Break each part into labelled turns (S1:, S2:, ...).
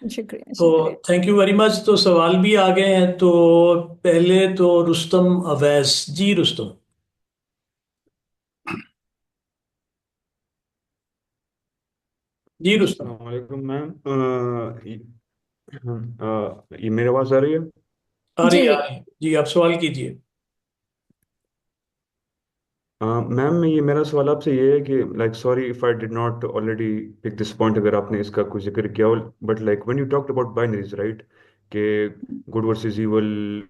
S1: शुक्रिया
S2: तो
S1: शुक्रिया।
S2: Thank you very much. तो सवाल भी आ गए हैं, तो पहले तो रुस्तम अवैस जी। रुस्तम जी। रुस्तम
S3: अस्सलाम वालेकुम मैम। ये मेरी आवाज़ आ रही है?
S2: आ रही
S1: जी
S2: आ रही जी, आप सवाल कीजिए।
S3: मैम, ये मेरा सवाल आपसे ये है कि like sorry if I did not already pick this point, अगर आपने इसका कोई जिक्र किया हो, but like when you talked about binaries, right, कि गुड वर्सेस इवल,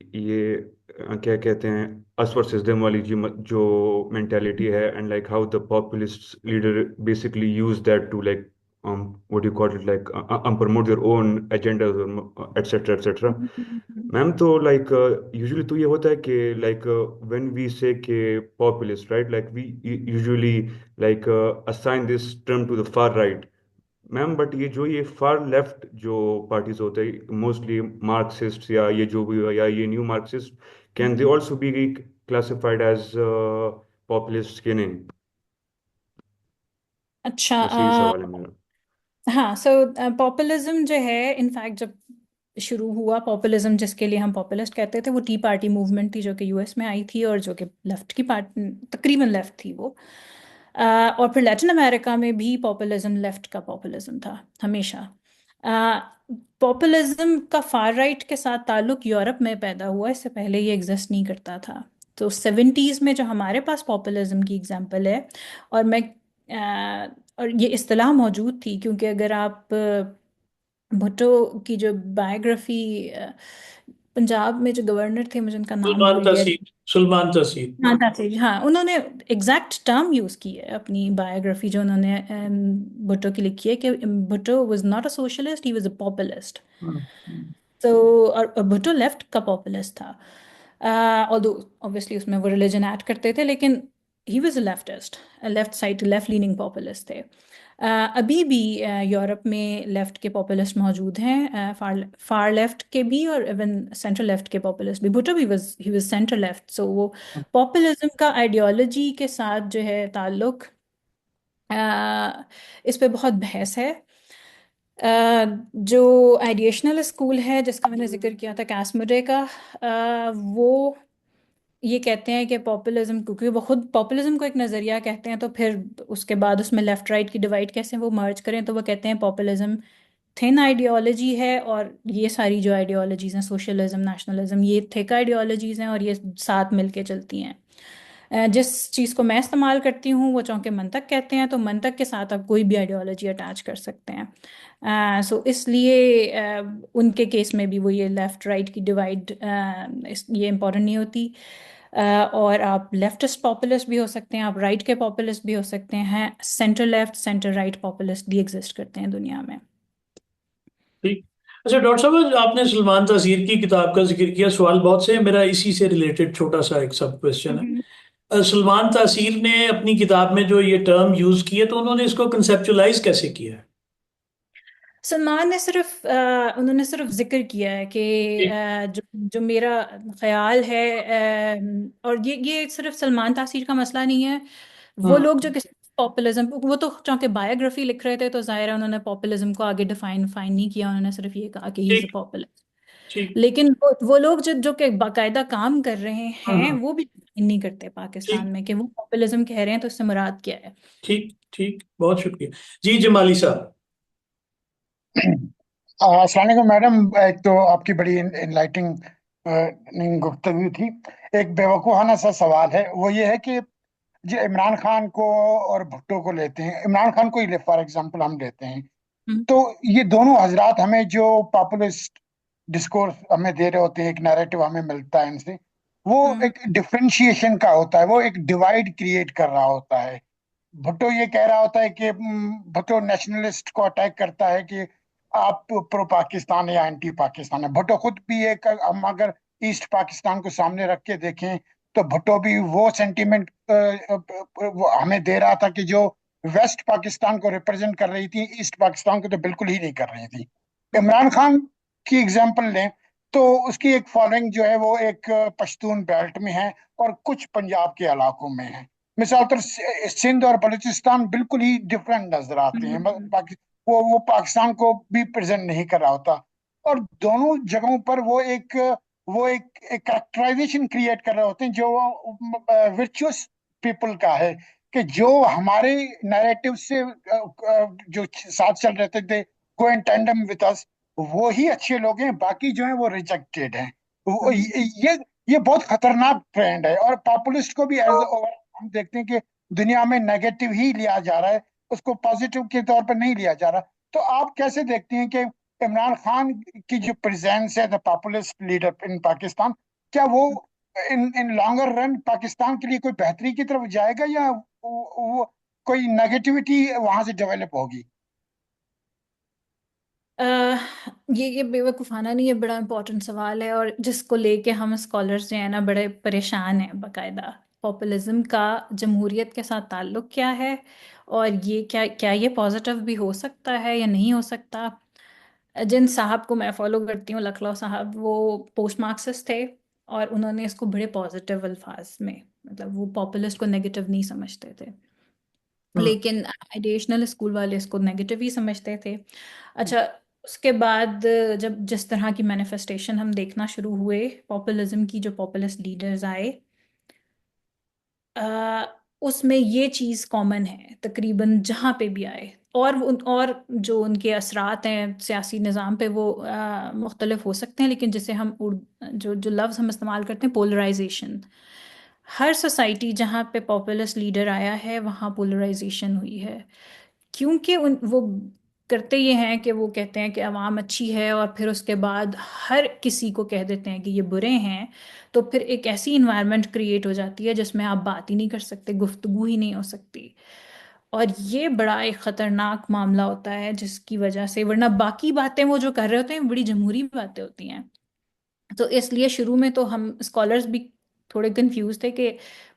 S3: ये क्या कहते हैं, अस वर्सेस देम वाली जो मेंटेलिटी है, and like how the populist leader basically use that to like what you call it, like promote their own agendas etcetera etcetera. Ma'am, तो like usually तो ये होता है कि लाइक व्हेन वी से के populist, right, like we usually like assign this term to the far right. Ma'am, but ये far left जो parties होते हैं, मोस्टली मार्क्सिस्ट या ये जो भी, या ये new Marxist, can they also be classified as populist के नहीं?
S1: अच्छा।
S3: बस यही सवाल है मेरा।
S1: हाँ, सो पॉपुलिज्म जो है, इनफैक्ट जब शुरू हुआ पॉपुलिज्म, जिसके लिए हम पॉपुलिस्ट कहते थे, वो टी पार्टी मूवमेंट थी जो कि यूएस में आई थी, और जो कि लेफ्ट की पार्टी, तकरीबन लेफ्ट थी वो। और फिर लैटिन अमेरिका में भी पॉपुलिज्म लेफ्ट का पॉपुलिज्म था हमेशा। पॉपुलिज्म का फार राइट के साथ ताल्लुक यूरोप में पैदा हुआ, इससे पहले ये एग्जिस्ट नहीं करता था। तो सेवेंटीज़ में जो हमारे पास पॉपुलिज्म की एग्जांपल है, और मैं और ये इस्तेलाह मौजूद थी, क्योंकि अगर आप भुट्टो की जो बायोग्राफी, पंजाब में जो गवर्नर थे, मुझे उनका नाम
S2: सुल्तान
S1: भूल गया।
S2: तसीर। सुल्तान तसीर।
S1: हाँ, that's it। हाँ, उन्होंने एग्जैक्ट टर्म यूज की है अपनी बायोग्राफी जो उन्होंने भुट्टो की लिखी है, कि Bhutto was not a socialist, he was a populist.
S2: Hmm,
S1: तो और भुट्टो लेफ्ट का पॉपुलिस्ट था, ऑल्दो ऑब्वियसली उसमें वो रिलीजन ऐड करते थे, लेकिन he was a leftist, left side, left leaning populist थे। अभी भी यूरोप में लेफ्ट के पॉपुलिस्ट मौजूद हैं, फार फार लेफ्ट के भी, और इवन सेंटर लेफ्ट के पॉपुलिस्ट भी। भुट्टो भी was he was centre left. So वो पॉपुलिज्म का आइडियोलॉजी के साथ जो है ताल्लुक, इस पे बहुत बहस है। जो आइडिएशनल स्कूल है जिसका मैंने जिक्र किया था, कैसमुडे का, वो ये कहते हैं कि पॉपुलिज्म, क्योंकि वो खुद पॉपुलिज्म को एक नज़रिया कहते हैं, तो फिर उसके बाद उसमें लेफ्ट राइट की डिवाइड कैसे वो मर्ज करें, तो वो कहते हैं पॉपुलिज्म थिन आइडियोलॉजी है, और ये सारी जो आइडियोलॉजीज हैं, सोशलिज्म, नेशनलिज्म, ये थिक आइडियोलॉजीज हैं, और ये साथ मिलके चलती हैं। जिस चीज़ को मैं इस्तेमाल करती हूँ वो चूँकि मंतक कहते हैं, तो मंतक के साथ आप कोई भी आइडियोलॉजी अटैच कर सकते हैं। सो इसलिए उनके केस में भी वो ये लेफ़्ट राइट की डिवाइड ये इम्पोर्टेंट नहीं होती। और आप लेफ्टिस्ट पॉपुलिस्ट भी हो सकते हैं, आप राइट के पॉपुलिस्ट भी हो सकते हैं, centre left, centre right populist भी एग्जिस्ट करते हैं दुनिया में।
S2: ठीक। अच्छा डॉक्टर साहब, आपने सलमान तासीर की किताब का जिक्र किया। सवाल बहुत से हैं, मेरा इसी से रिलेटेड छोटा सा एक सब क्वेश्चन है।
S1: हम्म।
S2: सलमान तासीर ने अपनी किताब में जो ये टर्म यूज की है, तो उन्होंने इसको कंसेप्चुलाइज कैसे किया है?
S1: सलमान ने सिर्फ उन्होंने सिर्फ जिक्र किया है कि
S2: ठीक।
S1: जो जो मेरा ख्याल है, और ये सिर्फ सलमान तासीर का मसला नहीं है। वो लोग जो
S2: हम्म।
S1: किसी पॉपुलिज्म, वो तो चूंकि बायोग्राफी लिख रहे थे, तो जाहिर है उन्होंने पॉपुलिज्म को आगे डिफाइन फाइन नहीं किया, उन्होंने सिर्फ ये कहा कि ही इज अ
S2: ठीक।
S1: पॉपुलिस्ट।
S2: ठीक।
S1: लेकिन वो लोग जो जो कि बाकायदा काम कर रहे हैं,
S2: हम्म।
S1: वो भी define नहीं करते
S2: ठीक।
S1: पाकिस्तान में कि वो पॉपुलिज्म कह रहे हैं, तो इससे मुराद क्या है।
S2: ठीक। ठीक, बहुत शुक्रिया। जी जमाली साहब।
S4: अस्सलाम वालेकुम मैडम। एक तो आपकी बड़ी इनलाइटिंग गुफ्तगू थी। एक बेवकूफ़ाना सा सवाल है, वो ये है कि जो इमरान खान को और भुट्टो को लेते हैं, इमरान खान को ही फॉर एग्जांपल हम लेते हैं,
S1: हम्म।
S4: तो ये दोनों हजरात हमें जो पॉपुलिस्ट डिस्कोर्स हमें दे रहे होते हैं, एक नैरेटिव हमें मिलता है इनसे, वो
S1: हम्म।
S4: एक डिफरेंशिएशन का होता है, वो एक डिवाइड क्रिएट कर रहा होता है। भुट्टो ये कह रहा होता है कि भुट्टो नेशनलिस्ट को अटैक करता है कि आप प्रो पाकिस्तान है या एंटी पाकिस्तान है। भुट्टो खुद भी एक, हम अगर ईस्ट पाकिस्तान को सामने रख के देखें, तो भुट्टो भी वो सेंटीमेंट हमें दे रहा था कि जो वेस्ट पाकिस्तान को रिप्रेजेंट कर रही थी, ईस्ट पाकिस्तान को तो बिल्कुल ही नहीं कर रही थी।
S1: हम्म।
S4: इमरान खान की एग्जांपल लें, तो उसकी एक फॉलोइंग जो है वो एक पश्तून बेल्ट में है और कुछ पंजाब के इलाकों में है। मिसाल पर सिंध और बलूचिस्तान बिल्कुल ही डिफरेंट नजर आते हैं।
S1: हम्म।
S4: बाकी वो पाकिस्तान को भी प्रेजेंट नहीं कर रहा होता। और दोनों जगहों पर वो एक कैरेक्टराइजेशन क्रिएट कर रहे होते हैं जो वर्चुअस पीपल का है, कि जो हमारे नैरेटिव से जो साथ चल रहे थे, गो इन टैंडम विद अस, वो ही अच्छे लोग हैं, बाकी जो है वो रिजेक्टेड हैं। ये बहुत खतरनाक ट्रेंड है, और पॉपुलिस्ट को भी एज हम देखते हैं कि दुनिया में नेगेटिव ही लिया जा रहा है, उसको पॉजिटिव के तौर पर नहीं लिया जा रहा। तो आप कैसे देखते हैं कि इमरान खान की जो प्रेजेंस है, the populist leader in Pakistan, क्या वो इन इन लॉन्गर रन पाकिस्तान के लिए कोई बेहतरी की तरफ जाएगा, या वो कोई नेगेटिविटी वहां से डेवलप होगी?
S1: अह, ये बेवकूफ़ाना नहीं, ये बड़ा इंपॉर्टेंट सवाल है, और जिसको लेके हम स्कॉलर्स जो है ना बड़े परेशान हैं बाकायदा। पॉपुलिज्म का जमहूरियत के साथ ताल्लुक़ क्या है, और ये क्या क्या ये पॉजिटिव भी हो सकता है या नहीं हो सकता। जिन साहब को मैं फॉलो करती हूँ, लखनऊ साहब, वो पोस्ट मार्क्सिस्ट थे, और उन्होंने इसको बड़े पॉजिटिव अल्फाज में, मतलब वो पॉपुलिस्ट को नेगेटिव नहीं समझते थे,
S2: हम्म।
S1: लेकिन आइडिएशनल स्कूल वाले इसको नेगेटिव ही समझते थे। अच्छा, उसके बाद जब जिस तरह की मैनिफेस्टेशन हम देखना शुरू हुए पॉपुलिज्म की, जो पॉपुलिस्ट लीडर्स आए, अ, उसमें ये चीज़ कॉमन है तकरीबन जहाँ पे भी आए। और जो उनके असरात हैं सियासी निज़ाम पे, वो मुख्तलिफ हो सकते हैं, लेकिन जैसे हम जो लफ्ज़ हम इस्तेमाल करते हैं, पोलराइजेशन, हर सोसाइटी जहाँ पे पॉपुलिस्ट लीडर आया है वहाँ पोलराइजेशन हुई है। क्योंकि वो करते ये हैं कि वो कहते हैं कि अवाम अच्छी है, और फिर उसके बाद हर किसी को कह देते हैं कि ये बुरे हैं। तो फिर एक ऐसी इन्वायरमेंट क्रिएट हो जाती है जिसमें आप बात ही नहीं कर सकते, गुफ्तगू ही नहीं हो सकती। और ये बड़ा एक ख़तरनाक मामला होता है, जिसकी वजह से, वरना बाकी बातें वो जो कर रहे होते हैं बड़ी जमहूरी बातें होती हैं। तो इसलिए शुरू में तो हम स्कॉलर्स भी थोड़े कंफ्यूज थे कि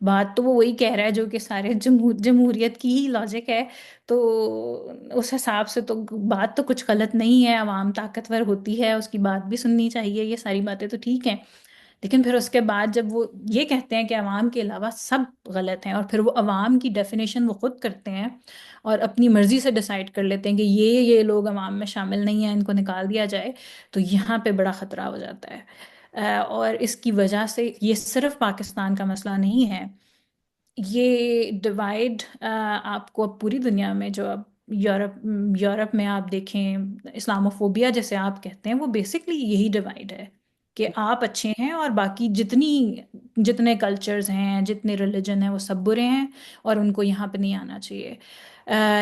S1: बात तो वो वही कह रहा है जो कि सारे जमहूरियत की ही लॉजिक है। तो उस हिसाब से तो बात तो कुछ गलत नहीं है, आवाम ताकतवर होती है, उसकी बात भी सुननी चाहिए, ये सारी बातें तो ठीक हैं। लेकिन फिर उसके बाद जब वो ये कहते हैं कि अवाम के अलावा सब गलत हैं, और फिर वो अवाम की डेफिनेशन वो खुद करते हैं और अपनी मर्जी से डिसाइड कर लेते हैं कि ये लोग अवाम में शामिल नहीं हैं, इनको निकाल दिया जाए, तो यहाँ पे बड़ा ख़तरा हो जाता है। और इसकी वजह से ये सिर्फ पाकिस्तान का मसला नहीं है, ये डिवाइड आपको अब पूरी दुनिया में, जो अब यूरोप यूरोप में आप देखें, इस्लामोफोबिया जैसे आप कहते हैं, वो बेसिकली यही डिवाइड है कि आप अच्छे हैं और बाकी जितने कल्चर्स हैं, जितने रिलीजन हैं, वो सब बुरे हैं और उनको यहाँ पे नहीं आना चाहिए।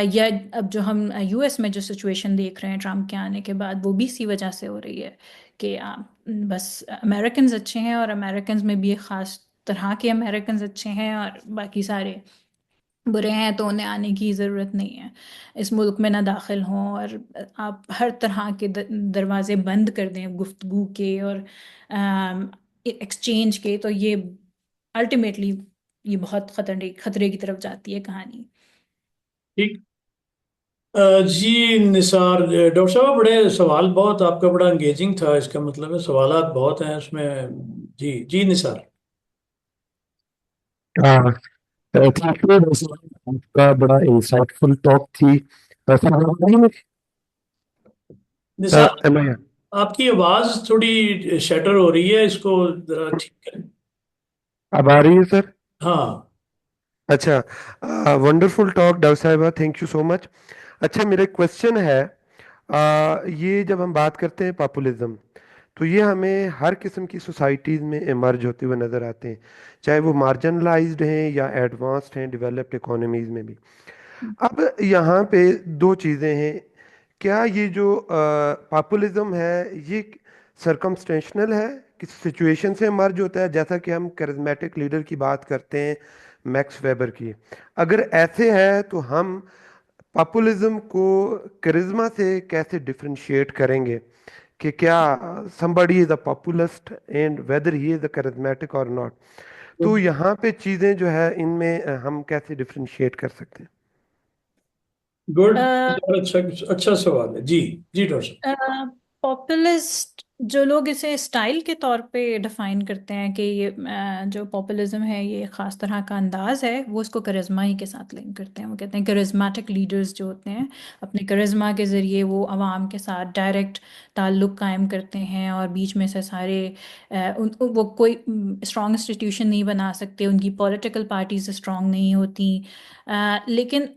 S1: या अब जो हम यूएस में जो सिचुएशन देख रहे हैं ट्रम्प के आने के बाद, वो भी इसी वजह से हो रही है कि बस अमेरिकन्स अच्छे हैं, और अमेरिकन्स में भी एक ख़ास तरह के अमेरिकन्स अच्छे हैं और बाकी सारे बुरे हैं, तो उन्हें आने की ज़रूरत नहीं है, इस मुल्क में ना दाखिल हों। और आप हर तरह के दरवाजे बंद कर दें गुफ्तगू के और एक्सचेंज के, तो ये अल्टीमेटली ये बहुत खतरे की तरफ जाती है कहानी।
S2: ठीक। जी निसार, डॉक्टर साहब बड़े सवाल, बहुत आपका बड़ा एंगेजिंग था, इसका मतलब है सवालात बहुत हैं उसमें। जी जी निसार।
S5: हाँ, थैंक यू आपका बड़ा इंसाइटफुल टॉक थी।
S2: निसार,
S5: एम आई
S2: आपकी आवाज थोड़ी शटर हो रही है, इसको जरा ठीक करें।
S5: अब आ रही है सर?
S2: हाँ।
S5: अच्छा, वंडरफुल टॉक डॉक्टर साहिबा, थैंक यू सो मच। अच्छा, मेरा क्वेश्चन है, ये जब हम बात करते हैं पॉपुलिज्म, तो ये हमें हर किस्म की सोसाइटीज़ में इमर्ज होते हुए नज़र आते हैं, चाहे वो मार्जिनलाइज्ड हैं या एडवांस्ड हैं डेवलप्ड इकोनॉमीज़ में भी। अब यहाँ पे दो चीज़ें हैं, क्या ये जो पॉपुलिज्म है ये सरकमस्टेंशनल है, किसी सिचुएशन से इमर्ज होता है, जैसा कि हम करिज्मेटिक लीडर की बात करते हैं मैक्स वेबर की? अगर ऐसे है तो हम पॉपुलिज्म को करिज्मा से कैसे डिफरेंशिएट करेंगे, कि क्या somebody is a populist and weather he is a charismatic और नॉट? तो यहाँ पे चीज़ें जो है इनमें हम कैसे डिफरेंशिएट कर सकते हैं?
S2: गुड। अच्छा अच्छा सवाल है जी। जी डॉक्टर साहब।
S1: पॉपुलिस्ट जो लोग इसे स्टाइल के तौर पे डिफाइन करते हैं कि ये जो पॉपुलिज्म है ये खास तरह का अंदाज है, वो इसको करिश्मा ही के साथ लिंक करते हैं। वो कहते हैं करिश्मेटिक लीडर्स जो होते हैं अपने करिश्मा के ज़रिए वो आवाम के साथ डायरेक्ट ताल्लुक़ कायम करते हैं और बीच में से सारे वो कोई स्ट्रॉन्ग इंस्टीट्यूशन नहीं बना सकते, उनकी पॉलिटिकल पार्टीज स्ट्रॉन्ग नहीं होती। लेकिन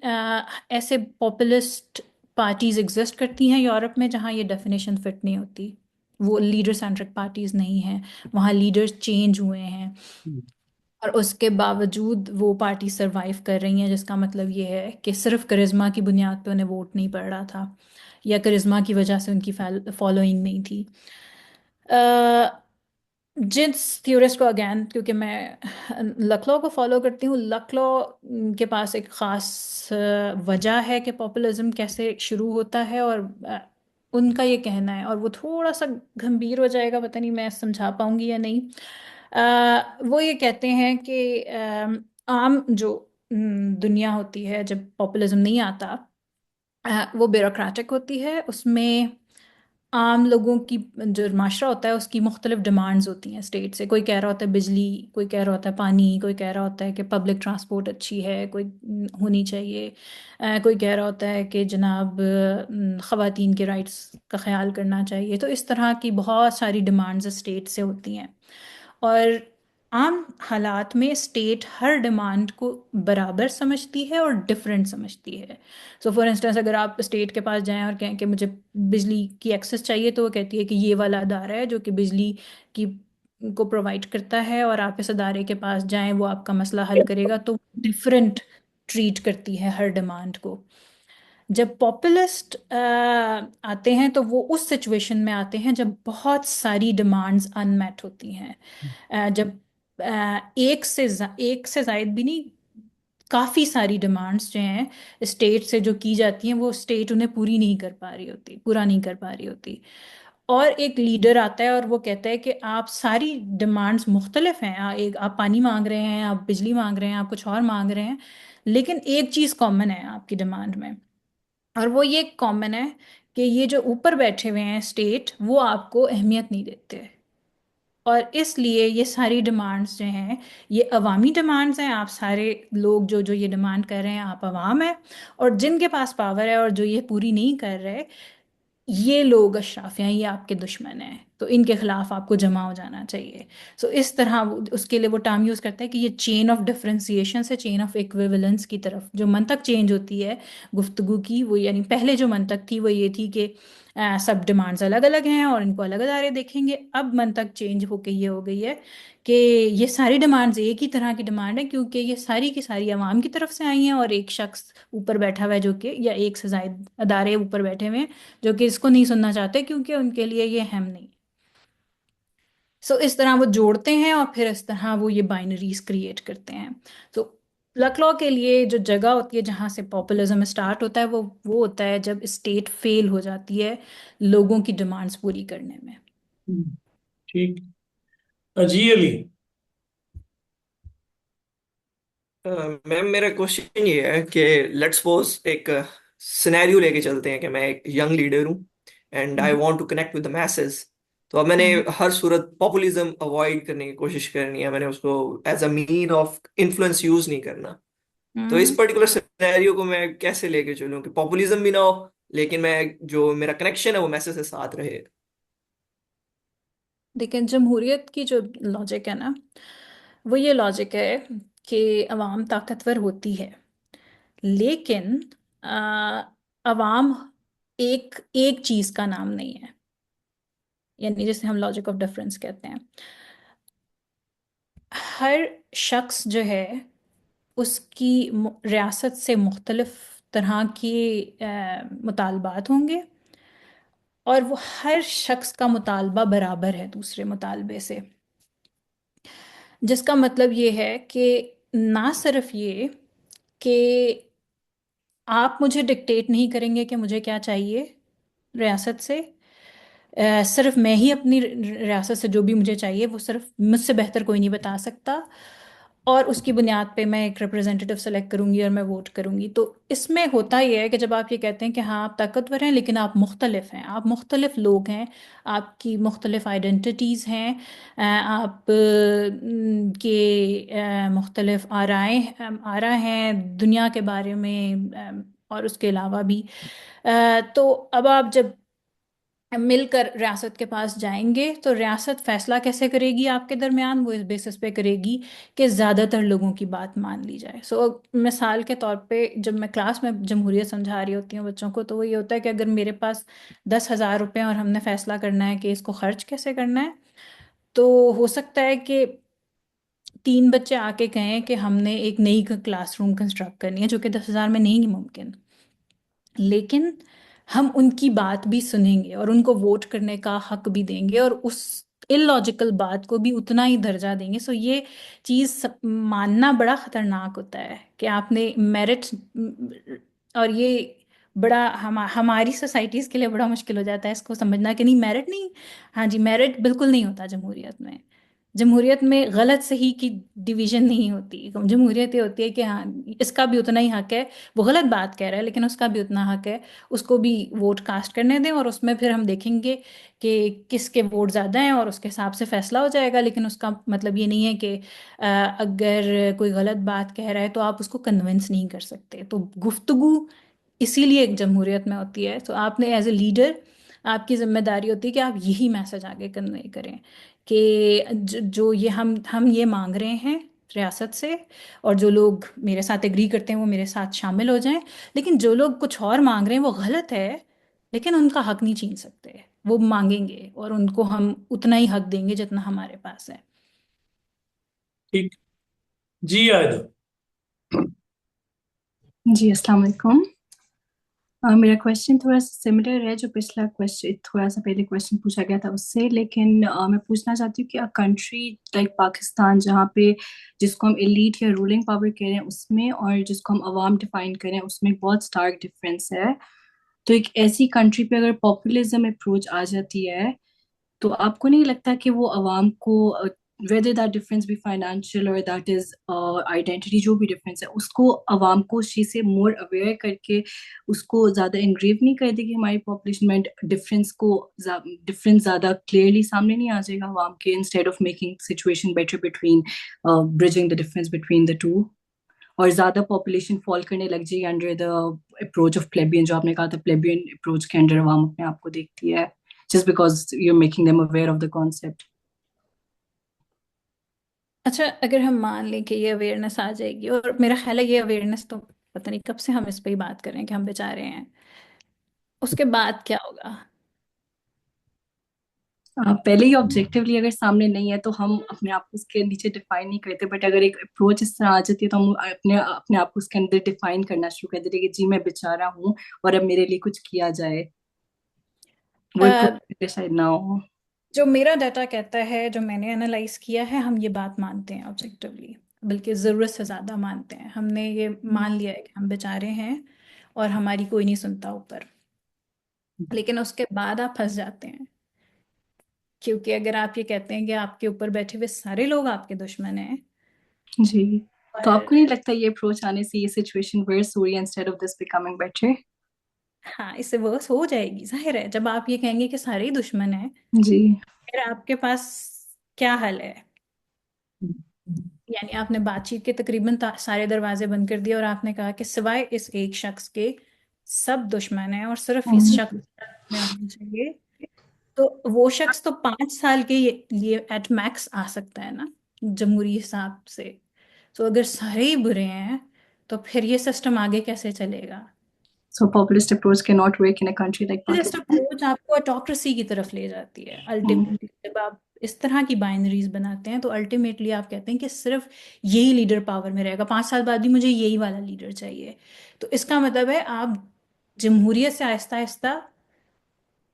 S1: ऐसे पॉपुलिस्ट पार्टीज एग्जिस्ट करती हैं यूरोप में जहाँ ये डेफिनेशन फिट नहीं होती। वो लीडर सेंट्रिक पार्टीज नहीं हैं, वहाँ लीडर्स चेंज हुए हैं और उसके बावजूद वो पार्टी सरवाइव कर रही हैं, जिसका मतलब ये है कि सिर्फ करिश्मा की बुनियाद पे उन्हें वोट नहीं पड़ रहा था या करिश्मा की वजह से उनकी फॉलोइंग नहीं थी। जिस थ्योरिस्ट को अगेन, क्योंकि मैं लखनऊ को फॉलो करती हूँ, लखनऊ के पास एक ख़ास वजह है कि पॉपुलिज्म कैसे शुरू होता है और उनका ये कहना है, और वो थोड़ा सा गंभीर हो जाएगा, पता नहीं मैं समझा पाऊंगी या नहीं। वो ये कहते हैं कि आम जो दुनिया होती है जब पॉपुलिज्म नहीं आता, वो ब्यूरोक्रेटिक होती है, उसमें आम लोगों की जो माशरा होता है उसकी मुख्तलिफ डिमांड्स होती हैं स्टेट से। कोई कह रहा होता है बिजली, कोई कह रहा होता है पानी, कोई कह रहा होता है कि पब्लिक ट्रांसपोर्ट अच्छी है, कोई होनी चाहिए, कोई कह रहा होता है कि जनाब ख़वातीन के राइट्स का ख्याल करना चाहिए। तो इस तरह की बहुत सारी डिमांड्स स्टेट से होती हैं और आम हालात में स्टेट हर डिमांड को बराबर समझती है और डिफरेंट समझती है। सो फॉर इंस्टेंस अगर आप स्टेट के पास जाएं और कहें कि मुझे बिजली की एक्सेस चाहिए, तो वो कहती है कि ये वाला अदारा है जो कि बिजली की को प्रोवाइड करता है और आप इस अदारे के पास जाएं, वो आपका मसला हल करेगा। तो डिफरेंट ट्रीट करती है हर डिमांड को। जब पॉपुलिस्ट आते हैं तो वो उस सिचुएशन में आते हैं जब बहुत सारी डिमांड्स अनमेट होती हैं। जब एक से जायद भी नहीं, काफ़ी सारी डिमांड्स जो हैं स्टेट से जो की जाती हैं वो स्टेट उन्हें पूरा नहीं कर पा रही होती। और एक लीडर आता है और वो कहता है कि आप सारी डिमांड्स मुख्तलिफ हैं, एक आप पानी मांग रहे हैं, आप बिजली मांग रहे हैं, आप कुछ और मांग रहे हैं, लेकिन एक चीज़ कॉमन है आपकी डिमांड में, और वो ये कॉमन है कि ये जो ऊपर बैठे हुए हैं स्टेट, वो आपको अहमियत नहीं देते। और इसलिए ये सारी डिमांड्स जो हैं ये अवामी डिमांड्स हैं। आप सारे लोग जो जो ये डिमांड कर रहे हैं, आप अवाम हैं, और जिनके पास पावर है और जो ये पूरी नहीं कर रहे, ये लोग अशराफ हैं, ये आपके दुश्मन हैं, तो इनके खिलाफ आपको जमा हो जाना चाहिए। सो इस तरह उसके लिए वो टर्म यूज़ करता है कि ये चेन ऑफ डिफरेंशिएशन से चेन ऑफ इक्विवेलेंस की तरफ जो मंतक चेंज होती है गुफ्तगू की, वो यानी पहले जो मंतक थी वो ये थी कि सब डिमांड्स अलग अलग हैं और इनको अलग अदारे देखेंगे। अब मंतक चेंज होके ये हो गई है कि ये सारी डिमांड्स एक ही तरह की डिमांड है, क्योंकि ये सारी की सारी आवाम की तरफ से आई हैं और एक शख्स ऊपर बैठा हुआ है जो कि, या एक से ज़ायद अदारे ऊपर बैठे हुए हैं जो कि इसको नहीं सुनना चाहते क्योंकि उनके लिए ये अहम नहीं। सो इस तरह वो जोड़ते हैं और फिर इस तरह वो ये बाइनरीज क्रिएट करते हैं। तो लकलॉ के लिए जो जगह होती है जहाँ से पॉपुलिज्म स्टार्ट होता है वो होता है जब स्टेट फेल हो जाती है लोगों की डिमांड्स पूरी करने में।
S2: ठीक। जी अली।
S6: मैम मेरा क्वेश्चन ये है कि लेट्स सपोज एक सिनेरियो लेके चलते हैं कि मैं एक यंग लीडर हूँ and I
S1: hmm.
S6: Want to connect with the masses. तो अब मैंने
S1: हम्म।
S6: हर सूरत पॉपुलिज्म अवॉइड करने की कोशिश करनी है, मैंने उसको as a mean of influence use नहीं करना। तो इस
S1: हम्म।
S6: पर्टिकुलर सिनेरियो को मैं कैसे लेके चलूँ कि पॉपुलिज्म भी ना हो लेकिन मैं जो मेरा कनेक्शन है वो मैसेज के साथ रहे।
S1: लेकिन जमहूरियत की जो लॉजिक है ना, वो ये लॉजिक है कि अवाम ताकतवर होती है, लेकिन अवाम एक एक चीज़ का नाम नहीं है, यानी जिसे हम लॉजिक ऑफ डिफरेंस कहते हैं। हर शख्स जो है उसकी रियासत से मुख्तलिफ तरह के मुतालबात होंगे और वो हर शख्स का मुतालबा बराबर है दूसरे मुतालबे से, जिसका मतलब ये है कि ना सिर्फ ये कि आप मुझे डिक्टेट नहीं करेंगे कि मुझे क्या चाहिए रियासत से, सिर्फ मैं ही अपनी रियासत से जो भी मुझे चाहिए वो सिर्फ मुझसे बेहतर कोई नहीं बता सकता, और उसकी बुनियाद पे मैं एक रिप्रेजेंटेटिव सेलेक्ट करूंगी और मैं वोट करूंगी। तो इसमें होता यह है कि जब आप ये कहते हैं कि हाँ आप ताकतवर हैं लेकिन आप मुख्तलिफ हैं, आप मुख्तलिफ लोग हैं, आपकी मुख्तलिफ आइडेंटिटीज़ हैं, आप के मुख्तलिफ आरा हैं दुनिया के बारे में, और उसके अलावा भी। तो अब आप जब मिलकर रियासत के पास जाएंगे तो रियासत फैसला कैसे करेगी आपके दरमियान, वो इस बेसिस पे करेगी कि ज़्यादातर लोगों की बात मान ली जाए। सो मिसाल के तौर पे जब मैं क्लास में जमहूरियत समझा रही होती हूँ बच्चों को, तो वो ये होता है कि अगर मेरे पास 10,000 रुपये और हमने फैसला करना है कि इसको खर्च कैसे करना है, तो हो सकता है कि 3 बच्चे आके कहें कि हमने एक नई क्लासरूम कंस्ट्रक्ट करनी है, जो कि 10,000 में नहीं मुमकिन। लेकिन हम उनकी बात भी सुनेंगे और उनको वोट करने का हक भी देंगे और उस इलॉजिकल बात को भी उतना ही दर्जा देंगे। सो ये चीज़ मानना बड़ा खतरनाक होता है कि आपने मेरिट, और ये बड़ा हमारी सोसाइटीज़ के लिए बड़ा मुश्किल हो जाता है इसको समझना कि नहीं मेरिट नहीं। हाँ जी, मेरिट बिल्कुल नहीं होता जमहूरियत में। जमहूरियत में गलत सही की डिवीजन नहीं होती। जमहूरियत ये होती है कि हाँ इसका भी उतना ही हक है, वो गलत बात कह रहा है लेकिन उसका भी उतना हक है, उसको भी वोट कास्ट करने दें और उसमें फिर हम देखेंगे कि किसके वोट ज़्यादा हैं और उसके हिसाब से फैसला हो जाएगा। लेकिन उसका मतलब ये नहीं है कि अगर कोई गलत बात कह रहा है तो आप उसको कन्विंस नहीं कर सकते। तो गुफ्तगू इसीलिए एक जमहूरियत में होती है। तो आपने एज ए लीडर, आपकी जिम्मेदारी होती है कि आप यही मैसेज आगे कन्वे करें कि जो ये हम ये मांग रहे हैं रियासत से, और जो लोग मेरे साथ एग्री करते हैं वो मेरे साथ शामिल हो जाएं, लेकिन जो लोग कुछ और मांग रहे हैं वो गलत है, लेकिन उनका हक नहीं छीन सकते। वो मांगेंगे और उनको हम उतना ही हक देंगे जितना हमारे पास है।
S2: ठीक। जी आयदा।
S7: जी अस्सलाम वालेकुम। मेरा क्वेश्चन थोड़ा सा सिमिलर है जो पिछला क्वेश्चन, थोड़ा सा पहले क्वेश्चन पूछा गया था उससे, लेकिन मैं पूछना चाहती हूँ कि अ कंट्री लाइक पाकिस्तान, जहाँ पे जिसको हम एलीट या रूलिंग पावर कह रहे हैं उसमें, और जिसको हम अवाम डिफाइन करें उसमें बहुत स्टार्क डिफरेंस है। तो एक ऐसी कंट्री पे अगर पॉपुलिज्म अप्रोच आ जाती है, तो आपको नहीं लगता कि वो अवाम को, वेदर दैट डिफरेंस भी फाइनेंशियल और दैट इज आइडेंटिटी, जो भी डिफरेंस है, उसको अवाम को उस चीज से मोर अवेयर करके उसको ज्यादा एनग्रेव नहीं कर देगी हमारी पॉपुलेशन में, डिफरेंस ज्यादा क्लियरली सामने नहीं आ जाएगा अवाम के, instead of making situation better between, bridging the difference between the two, और ज्यादा पॉपुलेशन फॉल करने लग जाएगी under the approach of plebeian, जो आपने कहा था प्लेबियन अप्रोच के अंडर अवाम अपने आप को देखती है, just because you're making them aware of the concept.
S1: अच्छा, अगर हम मान लें कि ये अवेयरनेस आ जाएगी, और मेरा ख्याल है ये अवेयरनेस तो पता नहीं कब से हम इस पे ही बात कर रहे हैं कि हम बेचारे हैं, उसके बाद क्या होगा?
S7: पहले ही ऑब्जेक्टिवली अगर सामने नहीं है तो हम अपने आप को उसके नीचे डिफाइन नहीं करते, बट अगर एक अप्रोच इस तरह आ जाती है तो हम अपने अपने आप को उसके अंदर डिफाइन करना शुरू कर देते हैं कि जी मैं बेचारा हूँ और अब मेरे लिए कुछ किया जाए। वो
S1: अ,
S7: अप्रोच शायद ना हो।
S1: जो मेरा डाटा कहता है, जो मैंने एनालाइज किया है, हम ये बात मानते हैं ऑब्जेक्टिवली, बल्कि ज़रूरत से ज़्यादा मानते हैं। हमने ये मान लिया है कि हम बेचारे हैं और हमारी कोई नहीं सुनता ऊपर। लेकिन उसके बाद आप फंस जाते हैं, क्योंकि अगर आप ये कहते हैं कि आपके ऊपर बैठे हुए सारे लोग आपके दुश्मन हैं,
S7: जी, तो आपको नहीं
S1: और
S7: लगता ये अप्रोच आने से ये सिचुएशन वर्स हो रही है instead of this becoming better?
S1: हाँ इससे वर्स हो जाएगी, जाहिर है। जब आप ये कहेंगे कि सारे ही दुश्मन हैं,
S7: जी।
S1: फिर आपके पास क्या हल है? यानी आपने बातचीत के तकरीबन सारे दरवाजे बंद कर दिए और आपने कहा कि सिवाय इस एक शख्स के सब दुश्मन हैं और सिर्फ इस शख्स में होना चाहिए। तो वो शख्स तो 5 साल के लिए एट मैक्स आ सकता है ना, जमहूरी हिसाब से। तो अगर सारे ही बुरे हैं तो फिर ये सिस्टम आगे कैसे चलेगा?
S7: So populist approach can not work in a country like
S1: populist
S7: Pakistan.
S1: Approach आपको ऑटोक्रेसी की तरफ ले जाती है अल्टीमेटली। जब आप इस तरह की बाइनरीज बनाते हैं तो अल्टीमेटली आप कहते हैं कि सिर्फ यही लीडर पावर में रहेगा, 5 साल बाद भी मुझे यही वाला लीडर चाहिए। तो इसका मतलब है आप जमहूरियत से आहिस्ता आहिस्ता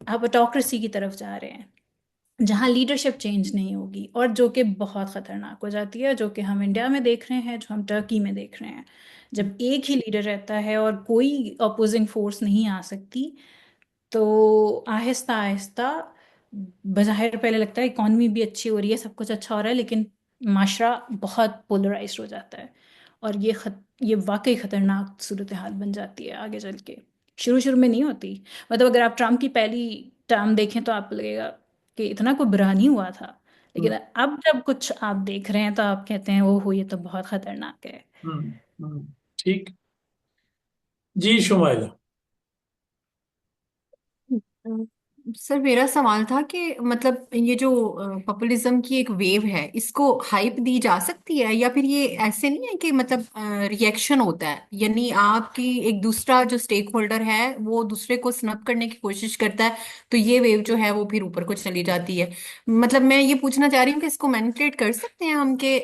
S1: आप ऑटोक्रेसी की तरफ जा रहे हैं, जहाँ लीडरशिप चेंज नहीं होगी, और जो कि बहुत खतरनाक हो जाती है, जो कि हम इंडिया में देख रहे हैं, जो हम टर्की में देख रहे हैं। जब एक ही लीडर रहता है और कोई अपोजिंग फोर्स नहीं आ सकती, तो आहिस्ता आहिस्ता, बज़ाहिर पहले लगता है इकॉनमी भी अच्छी हो रही है, सब कुछ अच्छा हो रहा है, लेकिन माशरा बहुत पोलराइज्ड हो जाता है, और ये वाकई ख़तरनाक सूरत हाल बन जाती है आगे चल के। शुरू शुरू में नहीं होती, मतलब अगर आप ट्रम्प की पहली टर्म देखें तो आपको लगेगा कि इतना कोई बुरा नहीं हुआ था, लेकिन अब जब कुछ आप देख रहे हैं तो आप कहते हैं ओहो ये तो बहुत ख़तरनाक है।
S2: ठीक। जी शुमाइला।
S8: सर मेरा सवाल था कि मतलब ये जो पॉपुलिज्म की एक वेव है, इसको हाइप दी जा सकती है, या फिर ये ऐसे नहीं है कि मतलब रिएक्शन होता है, यानी आपकी एक दूसरा जो स्टेक होल्डर है वो दूसरे को स्नब करने की कोशिश करता है, तो ये वेव जो है वो फिर ऊपर को चली जाती है। मतलब मैं ये पूछना चाह रही हूँ कि इसको मैनिपुलेट कर सकते हैं हम कि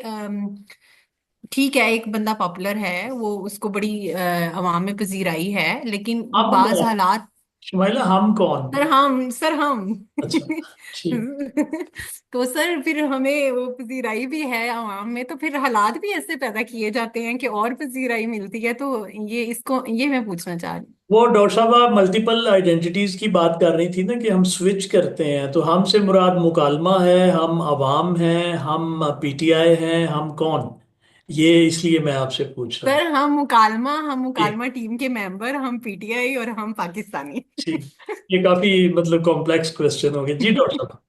S8: ठीक है एक बंदा पॉपुलर है, वो उसको बड़ी अवाम में पजीराई है, लेकिन
S2: हम
S8: बाज हालात।
S2: शुमाइला हम कौन?
S8: सर हम
S2: अच्छा, ठीक।
S8: तो सर फिर हमें वो पजीराई भी है आवाम में, तो फिर हालात भी ऐसे पैदा किए जाते हैं कि और पजीराई मिलती है, तो ये मैं पूछना चाह रही
S2: वो डॉक्टर साहब आप मल्टीपल आइडेंटिटीज की बात कर रही थी ना, कि हम स्विच करते हैं, तो हमसे मुराद मुकालमा है, हम अवाम हैं, हम पीटीआई हैं, हम कौन? ये इसलिए मैं आपसे पूछ रहा हूँ।
S8: सर हम
S2: ठीक।
S8: मुकालमा टीम के मेंबर, हम पीटीआई और हम पाकिस्तानी।
S2: ठीक। ये काफी मतलब कॉम्प्लेक्स क्वेश्चन हो गया। जी डॉक्टर साहब।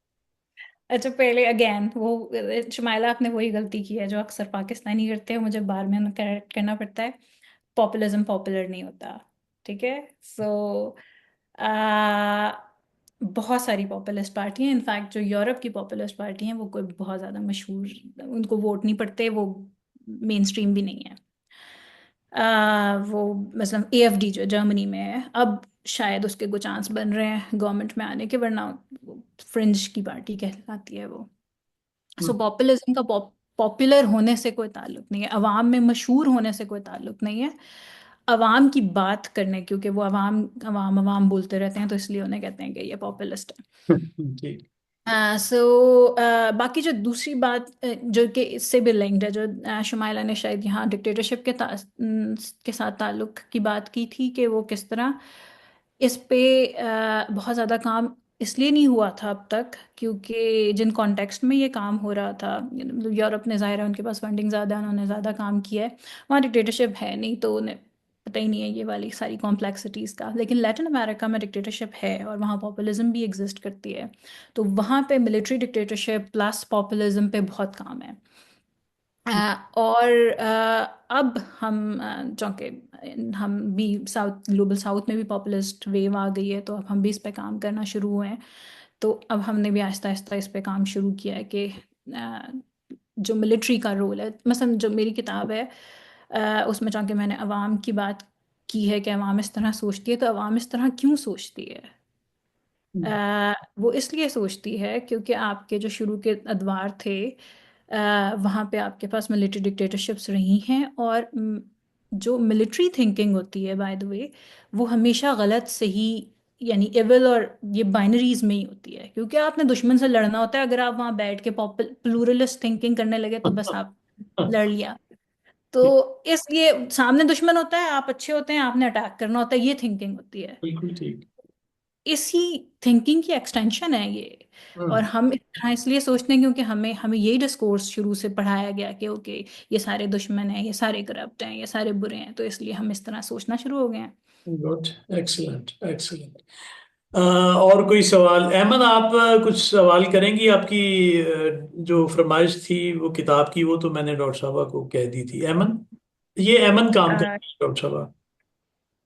S1: अच्छा, पहले अगेन वो शुमाइला आपने वही गलती की है जो अक्सर पाकिस्तानी करते हैं, मुझे बार में करेक्ट करना पड़ता है। पॉपुलिज्म पॉपुलर नहीं होता, ठीक है। सो बहुत सारी पॉपुलिस्ट पार्टी हैं, इनफैक्ट जो यूरोप की पॉपुलिस्ट पार्टी हैं वो कोई बहुत ज़्यादा मशहूर, उनको वोट नहीं पड़ते, वो मेन स्ट्रीम भी नहीं है। वो मतलब एएफडी जो जर्मनी में है, अब शायद उसके कुछ चांस बन रहे हैं गवर्नमेंट में आने के, वरना फ्रिंज की पार्टी कहलाती है वो। सो पॉपुलिज्म का पॉपुलर होने से कोई ताल्लुक नहीं है, अवाम में मशहूर होने से कोई ताल्लुक नहीं है, अवाम की बात करने, क्योंकि वो अवाम अवाम अवाम बोलते रहते हैं तो इसलिए उन्हें कहते हैं कि ये पॉपुलिस्ट है।
S2: ठीक।
S1: सो बाकी जो दूसरी बात जो कि इससे भी लिंक्ड है, जो शुमाइला ने शायद यहाँ डिक्टेटरशिप के साथ ताल्लुक की बात की थी, कि वो किस तरह इस पे बहुत ज़्यादा काम इसलिए नहीं हुआ था अब तक क्योंकि जिन कॉन्टेक्स्ट में ये काम हो रहा था, मतलब यूरोप ने, ज़ाहिर है उनके पास फंडिंग ज़्यादा है, उन्होंने ज़्यादा काम किया है, वहाँ डिक्टेटरशिप है नहीं, तो उन्हें पता ही नहीं है ये वाली सारी कॉम्प्लेक्सिटीज़ का। लेकिन लैटिन अमेरिका में डिक्टेटरशिप है और वहाँ पॉपुलिज्म भी एग्जिस्ट करती है, तो वहाँ पे मिलिट्री डिक्टेटरशिप प्लस पॉपुलिज्म पे बहुत काम है। और अब हम चूँकि हम भी साउथ, ग्लोबल साउथ में भी पॉपुलिस्ट वेव आ गई है, तो अब हम भी इस पे काम करना शुरू हुए हैं। तो अब हमने भी आहिस्ता आहिस्ता इस पे काम शुरू किया है कि जो मिलिट्री का रोल है, मसलन जो मेरी किताब है उसमें चूँकि मैंने अवाम की बात की है कि अवाम इस तरह सोचती है, तो अवाम इस तरह क्यों सोचती है? वो इसलिए सोचती है क्योंकि आपके जो शुरू के अदवार थे वहाँ पे आपके पास मिलिट्री डिक्टेटरशिप्स रही हैं, और जो मिलिट्री थिंकिंग होती है बाय द वे, वो हमेशा गलत सही, यानी एविल और ये बाइनरीज में ही होती है, क्योंकि आपने दुश्मन से लड़ना होता है। अगर आप वहाँ बैठ के प्लूरलिस्ट थिंकिंग करने लगे तो बस आप लड़ लिया। तो इसलिए सामने दुश्मन होता है, आप अच्छे होते हैं, आपने अटैक करना होता है, ये थिंकिंग होती है।
S2: बिल्कुल ठीक।
S1: इसी थिंकिंग की एक्सटेंशन है ये। और
S2: हम्म।
S1: हम इस तरह इसलिए सोचते हैं क्योंकि हमें हमें यही डिस्कोर्स शुरू से पढ़ाया गया कि ओके ये सारे दुश्मन हैं, ये सारे करप्ट हैं, ये सारे बुरे हैं, तो इसलिए हम इस तरह सोचना शुरू हो गए हैं।
S2: गुड। Excellent excellent. और कोई सवाल? अहमद आप कुछ सवाल करेंगी? आपकी जो फरमाइश थी वो किताब की, वो तो मैंने डॉक्टर साहबा को कह दी थी। अहमद, ये अहमद काम कर डॉक्टर साहबा।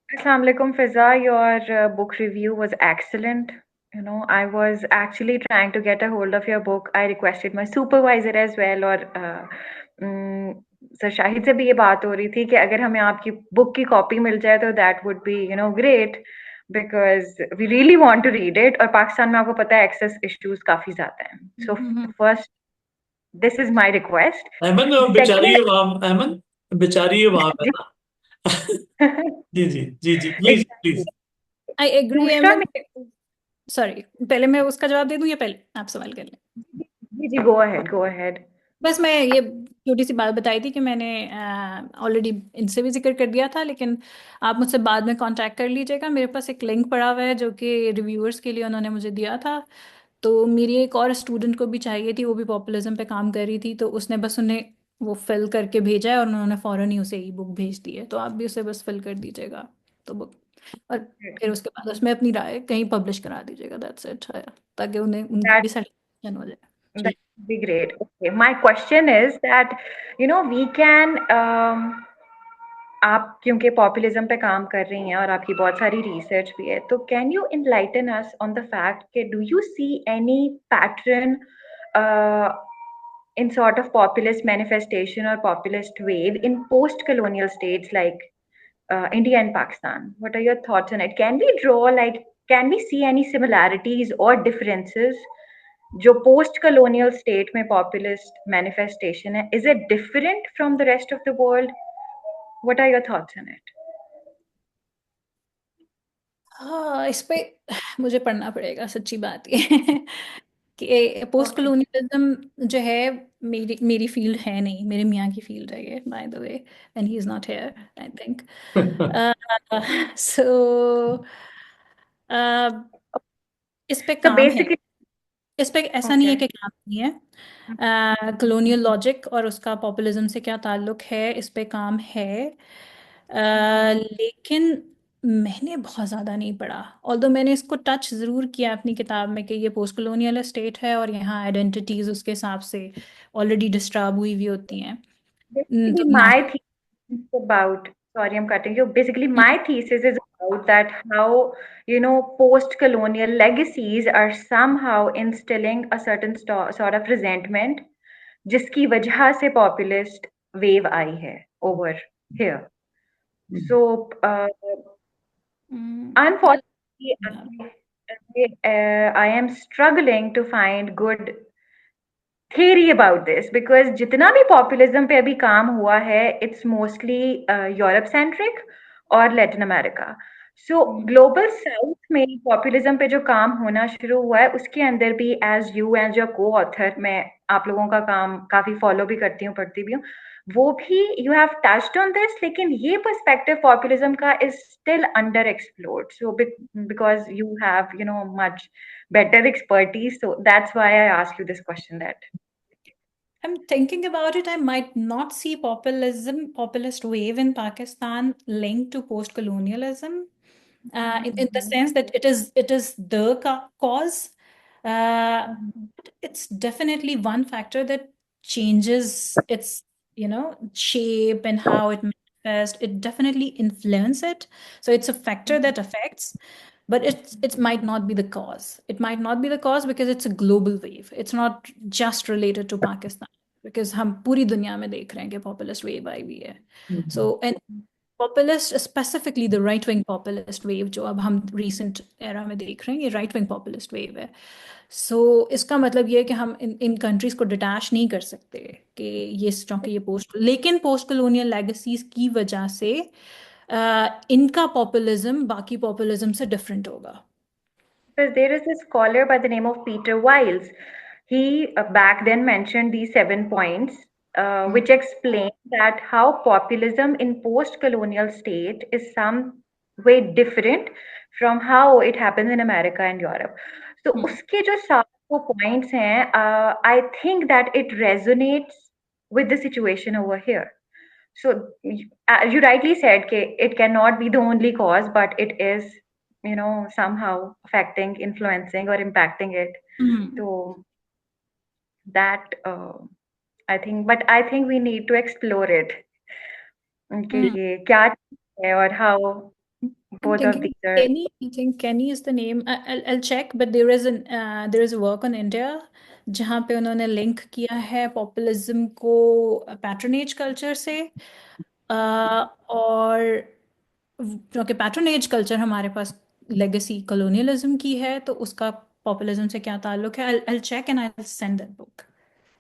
S9: Assalamu alaikum, Fiza. Your book review was excellent. You know, I was actually trying to get a hold of your book. I requested my supervisor as well. और सर शाहिद से भी ये बात हो रही थी कि अगर हमें आपकी बुक की कॉपी मिल जाए तो that would be great, because we really want to read it. और पाकिस्तान में आपको पता है एक्सेस इश्यूज काफी ज्यादा हैं। So first, this is my request.
S2: Ahmad बेचारी अवाम, अहमद बेचारी अवाम है ना। जी जी जी जी, प्लीज प्लीज।
S1: आई एग्री
S9: दूसरा
S1: सॉरी, पहले मैं उसका जवाब दे दूं या पहले आप सवाल कर लें?
S9: जी जी, गो अहेड गो अहेड।
S1: बस मैं ये छोटी सी बात बताई थी कि मैंने ऑलरेडी इनसे भी जिक्र कर दिया था, लेकिन आप मुझसे बाद में कांटेक्ट कर लीजिएगा। मेरे पास एक लिंक पड़ा हुआ है जो कि रिव्यूअर्स के लिए उन्होंने मुझे दिया था, तो मेरी एक और स्टूडेंट को भी चाहिए थी, वो भी पॉपुलिज्म पे काम कर रही थी, तो उसने बस उन्हें वो फिल करके भेजा है और उन्होंने फौरन ही उसे ई बुक भेज दी है। तो आप भी उसे बस फिल कर दीजिएगा तो बुक, और फिर उसके बाद उसमें अपनी राय कहीं पब्लिश करा दीजिएगा, दैट्स इट, ताकि उन्हें उनकी
S9: That
S1: भी सेटिस्फेक्शन हो जाए
S9: that
S1: ji.
S9: would be great. Okay, my question is that we can आप क्योंकि पॉपुलिज्म पे काम कर रही हैं और आपकी बहुत सारी रिसर्च भी है, तो can you enlighten us on the fact कि do you see any pattern in sort of populist manifestation or populist wave in post-colonial states like India and Pakistan? What are your thoughts on it? Can we draw can we see any similarities or differences? जो post-colonial state में populist manifestation है, is it different from the rest of the world? What are your thoughts on it?
S1: हाँ, इस पे मुझे पढ़ना पड़ेगा, सच्ची बात ये है कि पोस्ट
S9: Okay.
S1: कलोनियलिज्म जो है, मेरी मेरी फील्ड है नहीं, मेरे मियाँ की फील्ड है ये, by the way, and he is not here I think. So इस पे
S9: So
S1: काम है,
S9: basically,
S1: इस पे ऐसा नहीं है
S9: okay.
S1: कि काम नहीं है। कलोनियल लॉजिक और उसका पॉपुलिज्म से क्या ताल्लुक है, इस पे काम है। लेकिन मैंने बहुत ज़्यादा नहीं पढ़ा, ऑल्दो मैंने इसको टच ज़रूर किया अपनी किताब में कि ये पोस्ट कलोनियल स्टेट है और यहाँ आइडेंटिटीज़ उसके हिसाब से ऑलरेडी डिस्टर्ब हुई हुई होती हैं।
S9: Basically,
S1: तो यहाँ
S9: my thesis is about, sorry, I'm cutting you. Basically, my thesis is about that how, post-colonial legacies are somehow instilling a certain sort of resentment, जिसकी वजह से populist wave आई है over here. So, unfortunately, I am struggling to find good theory about this because जितना भी populism पे अभी काम हुआ है इट्स मोस्टली यूरोप सेंट्रिक और लैटिन अमेरिका। सो ग्लोबल साउथ में पॉपुलिज्म पे जो काम होना शुरू हुआ है उसके अंदर भी एज योर को ऑथर मैं आप लोगों का काम काफी फॉलो भी करती हूँ, पढ़ती भी हूँ, वो भी you have touched on this, लेकिन ये पर्सपेक्टिव पॉपुलिज्म का is still under explored, so because you have much better expertise, so that's why I asked you this question. That
S1: I'm thinking about it. I might not see populist wave in Pakistan linked to post-colonialism, in the sense that it is the cause. Uh, it's definitely one factor that changes its, shape and how it manifests. It definitely influences it. So it's a factor that affects, but it might not be the cause. It might not be the cause because it's a global wave. It's not just related to Pakistan, because हम पूरी दुनिया में देख रहे हैं कि populist wave आई हुई है. So and populist, specifically the right wing populist wave जो अब हम रीसेंट एरा में देख रहे हैं, ये राइट विंग पॉपुलिस्ट वेव है. सो इसका मतलब ये है कि हम इन कंट्रीज को डिटैच नहीं कर सकते कि ये चूंकि ये लेकिन पोस्ट कलोनियल लेगेसीज की वजह से इनका पॉपुलिज्म बाकी पॉपुलिज्म से डिफरेंट होगा.
S9: because there is a scholar by the name of Peter Wiles. He back then mentioned these 7 points, which explain that how populism in post-colonial state is some way different from how it happens in America and Europe. So उसके जो 7 points हैं, I think that it resonates with the situation over here. So you rightly said that it cannot be the only cause, but it is, somehow affecting, influencing, or impacting it. So that I think, but I think we need to explore it. Okay, ये क्या है और how
S1: I'm
S9: both of
S1: thinking
S9: these are.
S1: Kenny. I think Kenny is the name. I'll check, but there is a work on India जहाँ पे उन्होंने link किया है populism को पैट्रोनेज कल्चर से, और क्योंकि पैट्रोनेज कल्चर हमारे पास लेगेसी कॉलोनियलिज्म की है, तो उसका पॉपुलिज्म से क्या ताल्लुक है. I'll check and I'll send that book.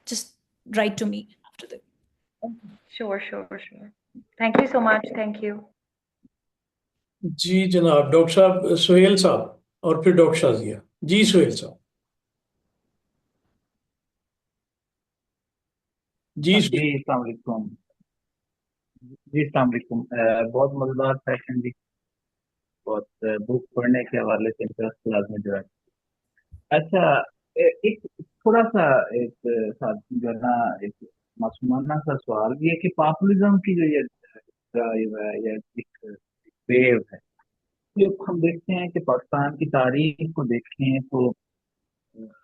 S1: Just write to me after the.
S9: Sure. Thank you so much. Thank you.
S2: जी जनाब, डॉक्टर साहब, सुहेल साहब और फिर डॉक्टर शाजिया जी. सुहेल साहब जी.
S10: जी अस्सलाम वालेकुम। जी अस्सलाम वालेकुम। बहुत मजेदार सेशन जी, बहुत बुक पढ़ने के हवाले से इंटरेस्ट लाजमी जो है। अच्छा, एक थोड़ा सा एक साथ जो है ना, एक मासूमाना सा सवाल ये कि पॉपुलिज्म की जो ये ड्राइव है या एक वेव है, ये हम देखते हैं कि पाकिस्तान की तारीख को देखें तो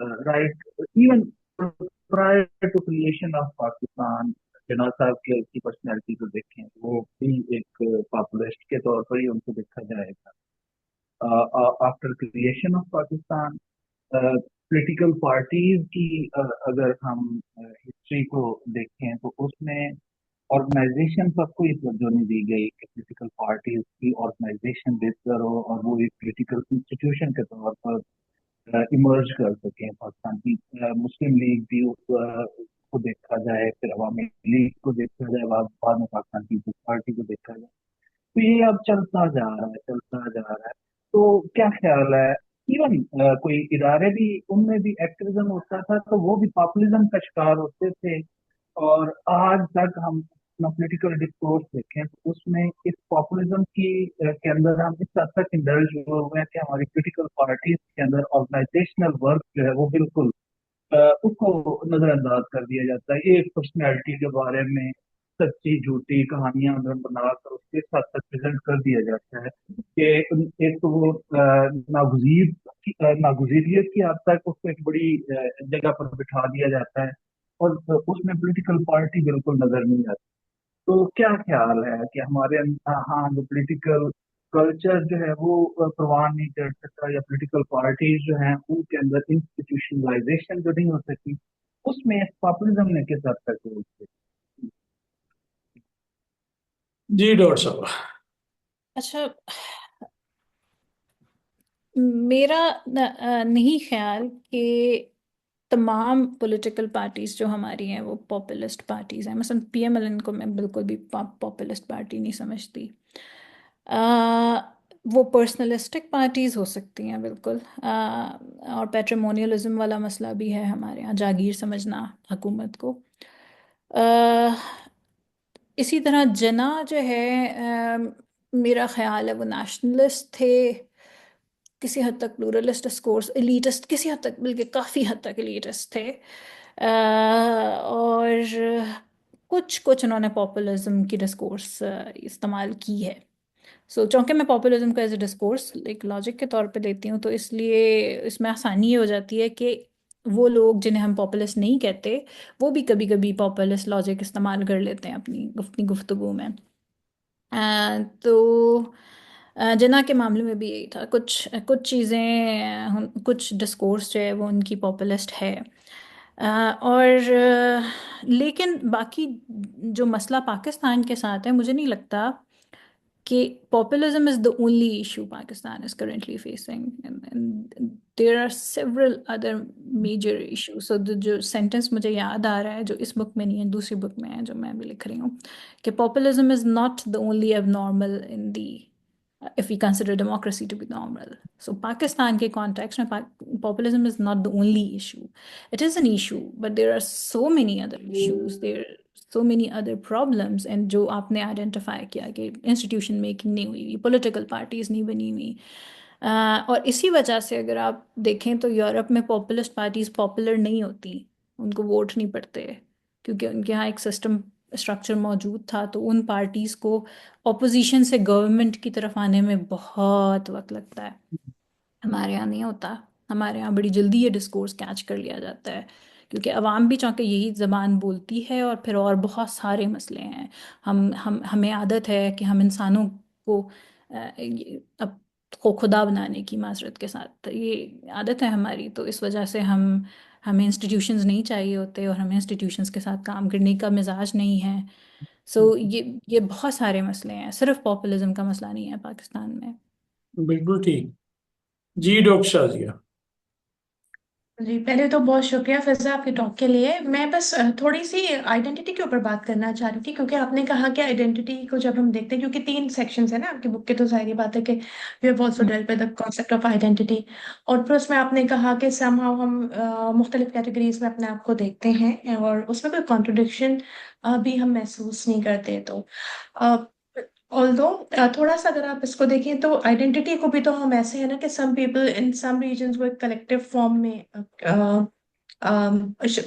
S10: right, even prior to creation of Pakistan, Jinnah साहब के की पर्सनैलिटी को देखें, वो भी एक पॉपुलिस्ट के तौर पर ही उनको देखा जाएगा। After creation of Pakistan, political parties की अगर हम हिस्ट्री को देखें तो उसमें ऑर्गेनाइजेशन पर कोई तवज्जो नहीं दी गई कि पॉलिटिकल पार्टीज की ऑर्गेनाइजेशन बेहतर हो और वो एक पॉलिटिकल इंस्टीट्यूशन के तौर पर इमर्ज कर सकें। पाकिस्तान की मुस्लिम लीग भी को देखा जाए, फिर अवामी लीग को देखा जाए, बाद में पाकिस्तान पीपल्स पार्टी को देखा जाए, तो ये अब चलता जा रहा है, चलता जा रहा है। तो क्या ख्याल है, इवन कोई इदारे भी, उनमें भी एक्टिविज्म होता था तो वो भी पॉपुलिज्म का शिकार होते थे। और आज तक हम अपना पॉलिटिकल डिस्कोर्स देखें तो उसमें इस पॉपुलिज्म की के अंदर हम इस हद तक इंडल्ज हुए हुए हैं कि हमारी पॉलिटिकल पार्टीज के अंदर ऑर्गेनाइजेशनल वर्क जो है वो बिल्कुल उसको नजरअंदाज कर दिया जाता है। एक पर्सनैलिटी के बारे में सच्ची झूठी कहानियां बनाकर उसके साथ तक प्रेजेंट कर दिया जाता है कि एक तो वो नागुजीरियत की हद तक उसको एक बड़ी जगह पर बिठा दिया जाता है, और उसमें पॉलिटिकल पार्टी बिल्कुल नजर नहीं आती। तो क्या ख्याल है कि हमारे हाँ जो पॉलिटिकल कल्चर जो है वो प्रवान नहीं कर सकता, या पॉलिटिकल पार्टीज जो हैं उनके अंदर इंस्टीट्यूशनलाइजेशन जो नहीं हो सकती, उसमें पॉपुलिज्म ने किस हद तक रोल किया?
S2: जी डॉक्टर साहब।
S1: अच्छा, मेरा नहीं ख्याल कि तमाम पॉलिटिकल पार्टीज जो हमारी हैं वो पॉपुलिस्ट पार्टीज हैं। मसलन पीएमएल को मैं बिल्कुल भी पॉपुलिस्ट पार्टी नहीं समझती। वो पर्सनलिस्टिक पार्टीज हो सकती हैं बिल्कुल। और पैट्रिमोनियलिज्म वाला मसला भी है हमारे यहाँ, जागीर समझना हुकूमत को। अ, इसी तरह जना जो है, मेरा ख्याल है वो नेशनलिस्ट थे, किसी हद तक प्लूरलिस्ट डिस्कोर्स, एलीटिस्ट किसी हद तक, बल्कि काफ़ी हद तक एलीटिस्ट थे। और कुछ कुछ उन्होंने पॉपुलिज्म की डिस्कोर्स इस्तेमाल की है। सो चूंकि मैं पॉपुलिज्म को एज ए डिस्कोर्स एक लॉजिक के तौर पे लेती हूँ, तो इसलिए इसमें आसानी ये हो जाती है कि वो लोग जिन्हें हम पॉपुलिस्ट नहीं कहते वो भी कभी कभी पॉपुलिस्ट लॉजिक इस्तेमाल कर लेते हैं अपनी गुफ्तगू में। तो जना के मामले में भी यही था। कुछ कुछ चीज़ें, कुछ डिस्कोर्स जो है वो उनकी पॉपुलिस्ट है। और लेकिन बाकी जो मसला पाकिस्तान के साथ है, मुझे नहीं लगता कि populism is the only issue Pakistan is currently facing, and there are several other major issues. So जो sentence मुझे याद आ रहा है, जो इस बुक में नहीं है, दूसरी बुक में है जो मैं भी लिख रही हूँ, कि populism is not the only abnormal in the if we consider democracy to be normal. So Pakistan के context में populism is not the only issue. It is an issue, but there are so many other issues. There are so many other problems, and जो आपने identify किया कि institution making नहीं हुई, political parties नहीं बनी हुई। और इसी वजह से अगर आप देखें तो यूरोप में पॉपुलिस्ट पार्टीज पॉपुलर नहीं होती, उनको वोट नहीं पड़ते, क्योंकि उनके यहाँ एक सिस्टम स्ट्रक्चर मौजूद था। तो उन पार्टीज को ऑपोजिशन से गवर्नमेंट की तरफ आने में बहुत वक्त लगता है। हमारे यहाँ नहीं होता। हमारे यहाँ बड़ी जल्दी ये डिस्कोर्स कैच कर लिया जाता है, क्योंकि अवाम भी चूंकि यही ज़बान बोलती है, और फिर और बहुत सारे मसले हैं। हमें आदत है कि हम इंसानों को अब को खुदा बनाने की माजरत के साथ, ये आदत है हमारी। तो इस वजह से हमें इंस्टीट्यूशंस नहीं चाहिए होते, और हमें इंस्टीट्यूशंस के साथ काम करने का मिजाज नहीं है। सो ये बहुत सारे मसले हैं, सिर्फ पॉपुलिज्म का मसला नहीं है पाकिस्तान में।
S2: बिल्कुल ठीक। जी डॉक्टर शाजिया।
S11: जी, पहले तो बहुत शुक्रिया फिजा आपके टॉक के लिए। मैं बस थोड़ी सी आइडेंटिटी के ऊपर बात करना चाह रही थी, क्योंकि आपने कहा कि आइडेंटिटी को जब हम देखते हैं, क्योंकि 3 सेक्शंस है ना आपकी बुक के, तो जाहिर बात है कि we have also dealt with the concept of identity. और फिर उसमें आपने कहा कि समहाउ हम मुख्तलिफ कैटेगरीज में अपने आप को देखते हैं, और उसमें कोई कॉन्ट्रडिक्शन भी हम महसूस नहीं करते। तो ऑल्दो थोड़ा सा अगर आप इसको देखें तो आइडेंटिटी को भी तो हम ऐसे है ना कि some people in some regions वो एक कलेक्टिव फॉर्म में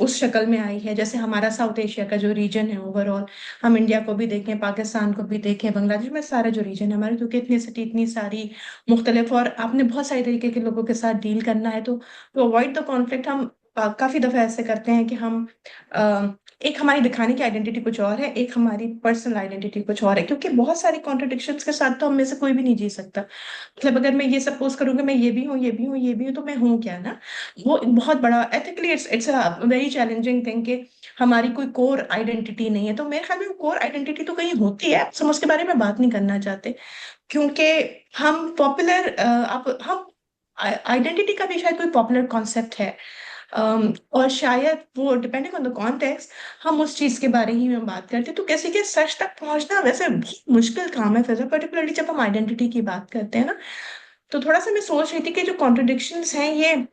S11: उस शक्ल में आई है। जैसे हमारा साउथ एशिया का जो रीजन है ओवरऑल, हम इंडिया को भी देखें, पाकिस्तान को भी देखें, बांग्लादेश में सारा जो रीजन है हमारे, क्योंकि इतनी सिटी इतनी सारी मुख्तलिफ और आपने बहुत सारे तरीके के लोगों के साथ डील करना है, तो टू अवॉइड द कॉन्फ्लिक्ट हम काफी दफा ऐसे करते हैं कि हम एक हमारी दिखाने की आइडेंटिटी कुछ और है, एक हमारी पर्सनल आइडेंटिटी कुछ और है, क्योंकि बहुत सारी कॉन्ट्रडिक्शंस के साथ तो हम में से कोई भी नहीं जी सकता। मतलब अगर मैं ये सपोज करूंगी मैं ये भी हूँ ये भी हूँ ये भी हूँ, तो मैं हूँ क्या ना। वो एक बहुत बड़ा ethically it's a very challenging thing कि हमारी कोई कोर आइडेंटिटी नहीं है। तो मेरे ख्याल में कोर आइडेंटिटी तो कहीं होती है, हम उसके बारे में बात नहीं करना चाहते, क्योंकि हम पॉपुलर आप हम आइडेंटिटी का भी शायद कोई पॉपुलर कॉन्सेप्ट है। और शायद वो डिपेंडिंग ऑन द कॉन्टेक्स्ट हम उस चीज के बारे ही में बात करते हैं। तो किसी के सच तक पहुंचना वैसे बहुत मुश्किल काम है फिर, पर्टिकुलरली जब हम आइडेंटिटी की बात करते हैं ना। तो थोड़ा सा मैं सोच रही थी कि जो कॉन्ट्रडिक्शंस हैं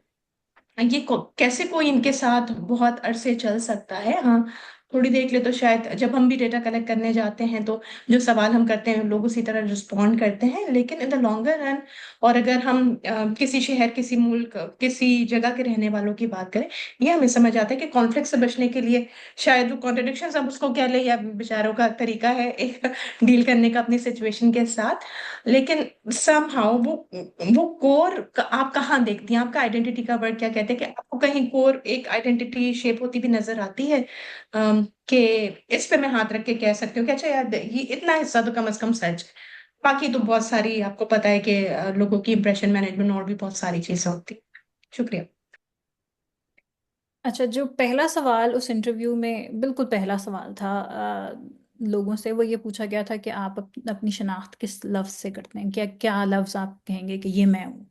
S11: कैसे कोई इनके साथ बहुत अरसे चल सकता है। हाँ, थोड़ी देर के लिए तो शायद जब हम भी डेटा कलेक्ट करने जाते हैं तो जो सवाल हम करते हैं लोग उसी तरह रिस्पॉन्ड करते हैं, लेकिन इन द लॉन्गर रन, और अगर हम किसी शहर किसी मुल्क किसी जगह के रहने वालों की बात करें, ये हमें समझ आता है कि कॉन्फ्लिक्ट से बचने के लिए शायद वो कॉन्ट्रडिक्शन हम उसको कह ले या बेचारों का तरीका है एक डील करने का अपनी सिचुएशन के साथ, लेकिन समहाउ वो कोर आप कहाँ देखती हैं, आपका आइडेंटिटी का वर्ड क्या कहते हैं, कि आपको कहीं कोर एक आइडेंटिटी शेप होती भी नजर आती है कि इस पे मैं हाथ रख के कह सकती हूँ कि अच्छा यार ये इतना हिस्सा तो कम से कम सच है। बाकी तो बहुत सारी आपको पता है कि लोगों की इंप्रेशन मैनेजमेंट और भी बहुत सारी चीजें होती हैं। शुक्रिया।
S1: अच्छा, जो पहला सवाल उस इंटरव्यू में बिल्कुल पहला सवाल था लोगों से, वो ये पूछा गया था कि आप अपनी शनाख्त किस लफ्ज़ से करते हैं, क्या क्या लफ्ज़ आप कहेंगे कि ये मैं हूँ।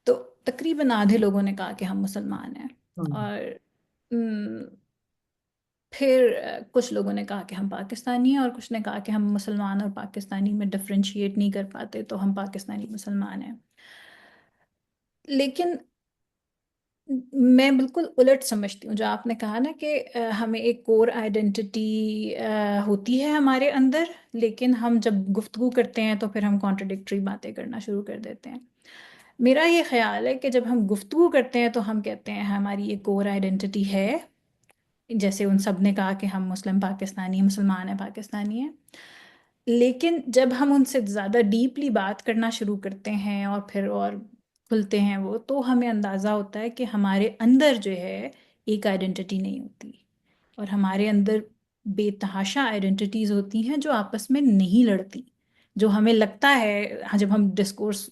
S1: तो तकरीबन आधे लोगों ने कहा कि हम मुसलमान हैं, और फिर कुछ लोगों ने कहा कि हम पाकिस्तानी हैं, और कुछ ने कहा कि हम मुसलमान और पाकिस्तानी में डिफरेंशिएट नहीं कर पाते, तो हम पाकिस्तानी मुसलमान हैं। लेकिन मैं बिल्कुल उलट समझती हूँ, जो आपने कहा ना कि हमें एक कोर आइडेंटिटी होती है हमारे अंदर, लेकिन हम जब गुफ्तगू करते हैं तो फिर हम कॉन्ट्रडिक्टरी बातें करना शुरू कर देते हैं। मेरा ये ख्याल है कि जब हम गुफ्तगू करते हैं तो हम कहते हैं हमारी ये कोर आइडेंटिटी है, जैसे उन सब ने कहा कि हम मुस्लिम पाकिस्तानी मुसलमान हैं पाकिस्तानी हैं। लेकिन जब हम उनसे ज़्यादा डीपली बात करना शुरू करते हैं और फिर और खुलते हैं वो, तो हमें अंदाज़ा होता है कि हमारे अंदर जो है एक आइडेंटिटी नहीं होती, और हमारे अंदर बेतहाशा आइडेंटिटीज़ होती हैं जो आपस में नहीं लड़ती। जो हमें लगता है, हाँ, जब हम डिस्कोर्स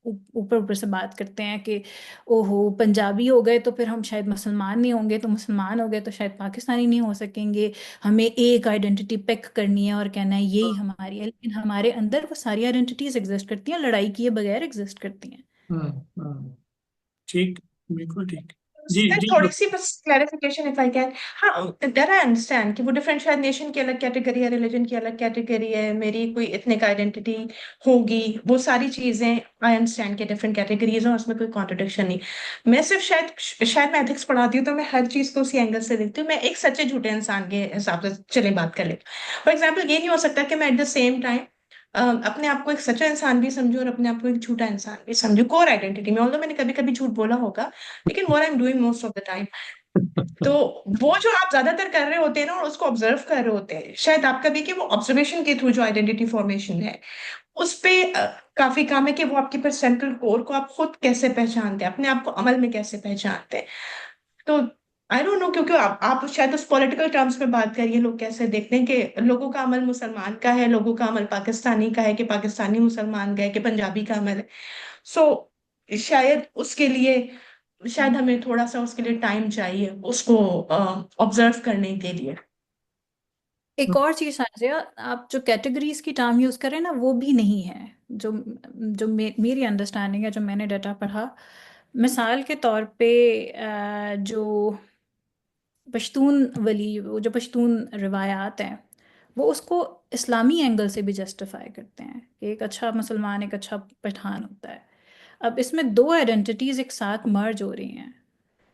S1: ऊपर ऊपर से बात करते हैं कि ओहो पंजाबी हो गए तो फिर हम शायद मुसलमान नहीं होंगे, तो मुसलमान हो गए तो शायद पाकिस्तानी नहीं हो सकेंगे, हमें एक आइडेंटिटी पिक करनी है और कहना है यही हमारी है, लेकिन हमारे अंदर वो सारी आइडेंटिटीज एग्जिस्ट करती हैं, लड़ाई किए बगैर एग्जिस्ट करती हैं।
S2: हम्म, ठीक, बिल्कुल ठीक। जी
S11: सर
S2: जी
S11: थोड़ी सी बस क्लैरिफिकेशन इफ आई कैन। हाँ, देयर आई अंडरस्टैंड कि वो डिफरेंट शायद नेशन की अलग कैटेगरी है, रिलीजन की अलग कैटेगरी है, मेरी कोई इथनिक आइडेंटिटी होगी, वो सारी चीजें आई अंडरस्टैंड कि डिफरेंट कैटेगरीज हैं, उसमें कोई कॉन्ट्रडिक्शन नहीं। मैं सिर्फ शायद मैं एथिक्स पढ़ाती हूँ तो मैं हर चीज को उसी एंगल से देखती हूँ। मैं एक सच्चे झूठे इंसान के हिसाब से चले बात कर लेती हूँ। फॉर एग्जाम्पल ये नहीं हो सकता कि मैं एट द सेम टाइम अपने आप को एक सच्चा इंसान भी समझूं और अपने आप को एक झूठा इंसान भी समझूं कोर आइडेंटिटी में, ऑल्दो मैंने कभी कभी झूठ बोला होगा, लेकिन what I am doing most of the time. तो वो जो आप ज्यादातर कर रहे होते हैं ना और उसको ऑब्जर्व कर रहे होते हैं, शायद आपका भी कि वो ऑब्जर्वेशन के थ्रू जो आइडेंटिटी फॉर्मेशन है उस पे काफी काम है कि वो आपके पर सेंट्रल कोर को आप खुद कैसे पहचानते हैं, अपने आप को अमल में कैसे पहचानते हैं। तो आई डोंट नो, क्योंकि आप शायद उस पॉलिटिकल टर्म्स में बात करिए, लोग कैसे देखते हैं कि लोगों का अमल मुसलमान का है, लोगों का अमल पाकिस्तानी का है, कि पाकिस्तानी मुसलमान का है, कि पंजाबी का अमल है। सो शायद उसके लिए शायद हमें थोड़ा सा उसके लिए टाइम चाहिए उसको ऑब्जर्व करने के लिए।
S1: एक और चीज़ साजिया, आप जो कैटेगरीज की टर्म यूज़ करें ना, वो भी नहीं है। जो जो मेरी अंडरस्टैंडिंग है, जो मैंने डाटा पढ़ा, मिसाल के तौर पे जो पश्तून वली, वो जो पश्तून रिवायात हैं, वो उसको इस्लामी एंगल से भी जस्टिफाई करते हैं कि एक अच्छा मुसलमान एक अच्छा पठान होता है। अब इसमें दो आइडेंटिटीज़ एक साथ मर्ज हो रही हैं,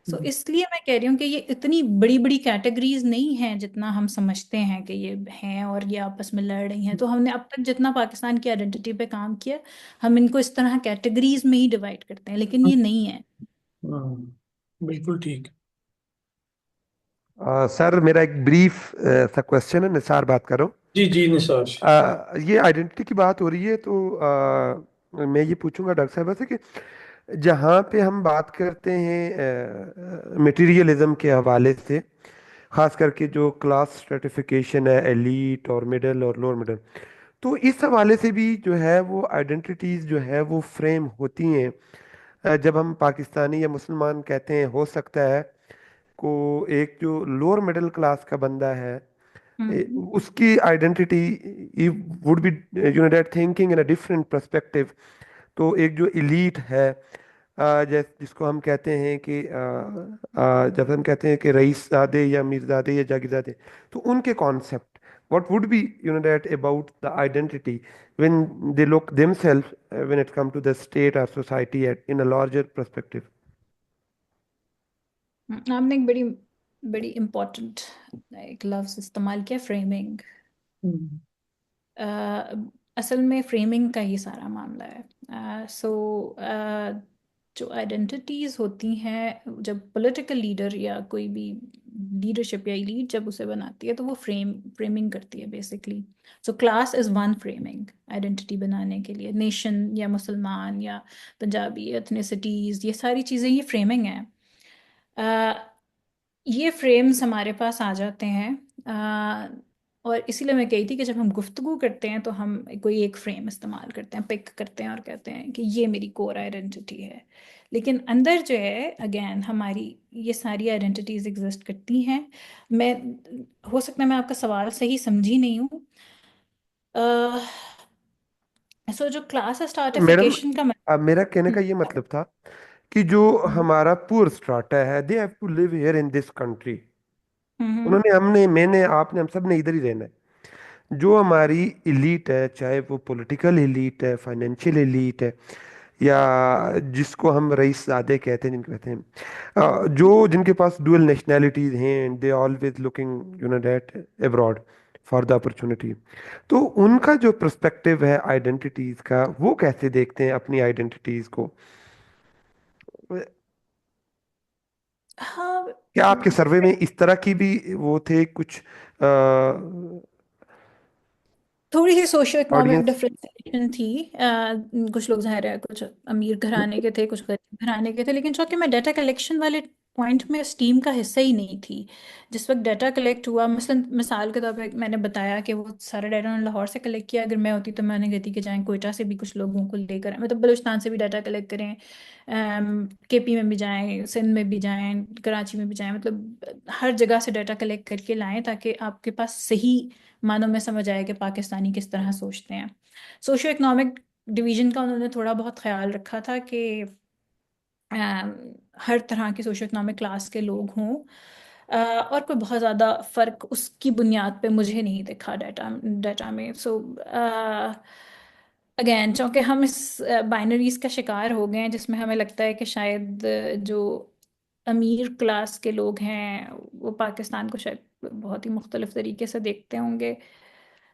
S1: सो इसलिए मैं कह रही हूँ कि ये इतनी बड़ी बड़ी कैटेगरीज नहीं हैं जितना हम समझते हैं कि ये हैं और ये आपस में लड़ रही हैं। तो हमने अब तक जितना पाकिस्तान की आइडेंटिटी पे काम किया, हम इनको इस तरह कैटेगरीज में ही डिवाइड करते हैं, लेकिन ये नहीं है।
S2: बिल्कुल ठीक।
S5: सर मेरा एक ब्रीफ सा क्वेश्चन है, निसार बात कर रहा हूँ।
S2: जी जी निसार।
S5: ये आइडेंटिटी की बात हो रही है तो मैं ये पूछूंगा डॉक्टर साहब से कि जहाँ पे हम बात करते हैं मटेरियलिज्म के हवाले से, खास करके जो क्लास स्ट्रेटिफिकेशन है, एलीट और मिडिल और लोअर मिडिल, तो इस हवाले से भी जो है वो आइडेंटिटीज जो है वो फ्रेम होती हैं। जब हम पाकिस्तानी या मुसलमान कहते हैं, हो सकता है को एक जो लोअर मिडिल क्लास का बंदा है,
S1: हम्म
S5: उसकी identity would be that thinking in a different perspective. तो एक जो इलीट है, जिसको हम कहते हैं कि जब हम कहते हैं कि रईसजादे या मीरजादे या जागीरजादे, तो उनके concept what would be that about the identity when they look themselves when it come to the state or society in a larger perspective?
S1: आपने एक बड़ी बड़ी इम्पोर्टेंट एक लफ्ज इस्तेमाल किया, फ्रेमिंग।
S2: हम्म,
S1: असल में फ्रेमिंग का ही सारा मामला है। सो जो आइडेंटिटीज होती हैं, जब पॉलिटिकल लीडर या कोई भी लीडरशिप या elite जब उसे बनाती है तो वो फ्रेमिंग करती है basically. So class is one framing identity बनाने के लिए। नेशन या मुसलमान या पंजाबी एथनिसिटीज, ये सारी चीज़ें ये फ्रेमिंग है। ये फ्रेम्स हमारे पास आ जाते हैं। और इसीलिए मैं कही थी कि जब हम गुफ्तगू करते हैं तो हम कोई एक फ्रेम इस्तेमाल करते हैं, पिक करते हैं और कहते हैं कि ये मेरी कोर आइडेंटिटी है। लेकिन अंदर जो है, अगेन हमारी ये सारी आइडेंटिटीज एग्जिस्ट करती हैं। मैं हो सकता है मैं आपका सवाल सही समझी नहीं हूँ। सो जो क्लास
S5: मैडम,
S1: स्ट्राटिफिकेशन का
S5: मेरा कहने का ये मतलब था कि जो
S1: हम्म
S5: हमारा पुअर स्ट्राटा है, they have to live here in this country.
S1: Hmm
S5: उन्होंने, हमने, मैंने, आपने, हम सब ने इधर ही रहना है। जो हमारी इलीट है, चाहे वो पॉलिटिकल इलीट है, फाइनेंशियल इलीट है, या जिसको हम रईसजादे कहते हैं, जिनको कहते हैं, जो जिनके पास डुअल नेशनैलिटीज हैं, they always looking that abroad for the opportunity. तो उनका जो पर्सपेक्टिव है आइडेंटिटीज का, वो कैसे देखते हैं अपनी आइडेंटिटीज को?
S1: हाँ।
S5: क्या आपके सर्वे में इस तरह की भी वो थे कुछ
S1: थोड़ी सी सोशियो इकोनॉमिक
S5: ऑडियंस?
S1: डिफरेंशिएशन थी। कुछ लोग ज़ाहिर है कुछ अमीर घराने के थे, कुछ गरीब घराने के थे, लेकिन चूंकि मैं डाटा कलेक्शन वाले पॉइंट में स्टीम का हिस्सा ही नहीं थी। जिस वक्त डाटा कलेक्ट हुआ, मसलन मिसाल के तौर पे मैंने बताया कि वो सारा डाटा उन्होंने लाहौर से कलेक्ट किया। अगर मैं होती तो मैंने कहती कि जाएं कोयटा से भी कुछ लोगों को लेकर आए, मतलब बलूचिस्तान से भी डाटा कलेक्ट करें, केपी में भी जाएं, सिंध में भी जाएं, कराची में भी जाएं, मतलब हर जगह से डाटा कलेक्ट करके लाएं ताकि आपके पास सही मानों में समझ आए कि पाकिस्तानी किस तरह सोचते हैं। सोशियो इकोनॉमिक डिवीजन का उन्होंने थोड़ा बहुत ख्याल रखा था कि हर तरह की सोशियो इकोनॉमिक क्लास के लोग हों। और कोई बहुत ज़्यादा फ़र्क उसकी बुनियाद पे मुझे नहीं दिखा डाटा डाटा में। सो अगेन चूंकि हम इस बाइनरीज का शिकार हो गए हैं जिसमें हमें लगता है कि शायद जो अमीर क्लास के लोग हैं वो पाकिस्तान को शायद बहुत ही मुख्तलिफ तरीके से देखते होंगे।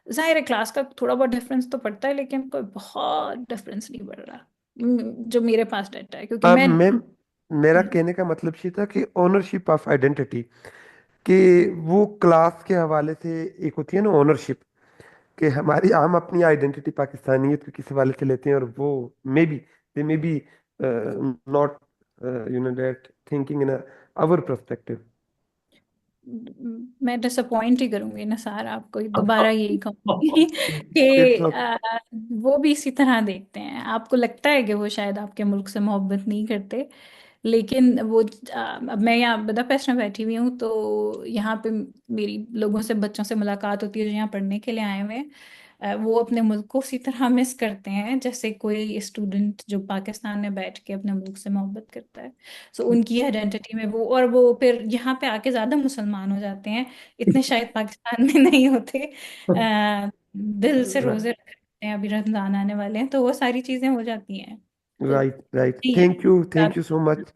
S1: जाहिर है क्लास का थोड़ा बहुत डिफरेंस तो पड़ता है, लेकिन कोई बहुत डिफरेंस नहीं पड़ रहा। जो मेरे पास डाटा है, क्योंकि मैं
S5: मैं, मेरा कहने का मतलब ये था कि ओनरशिप ऑफ आइडेंटिटी, कि वो क्लास के हवाले से एक होती है ना ओनरशिप, कि हमारी, हम अपनी आइडेंटिटी पाकिस्तानियत को किस हवाले से लेते हैं, और वो may be, they may be not that thinking in our perspective.
S1: मैं डिसअपॉइंट ही करूंगी ना सर आपको, दोबारा यही कहूंगी कि
S5: इट्स ओके।
S1: वो भी इसी तरह देखते हैं। आपको लगता है कि वो शायद आपके मुल्क से मोहब्बत नहीं करते, लेकिन वो अब मैं यहाँ बदापेस्ट में बैठी हुई हूँ तो यहाँ पे मेरी लोगों से, बच्चों से मुलाकात होती है जो यहाँ पढ़ने के लिए आए हुए हैं। वो अपने मुल्क को उसी तरह मिस करते हैं जैसे कोई स्टूडेंट जो पाकिस्तान में बैठ के अपने मुल्क से मोहब्बत करता है। सो उनकी आइडेंटिटी में वो, और वो फिर यहाँ पे आके ज़्यादा मुसलमान हो जाते हैं, इतने शायद पाकिस्तान में नहीं होते। दिल से रोजे रखते हैं, अभी रमज़ान आने वाले हैं तो वो सारी चीज़ें हो जाती हैं। तो
S5: राइट, राइट,
S1: नहीं है।
S5: Thank you so much.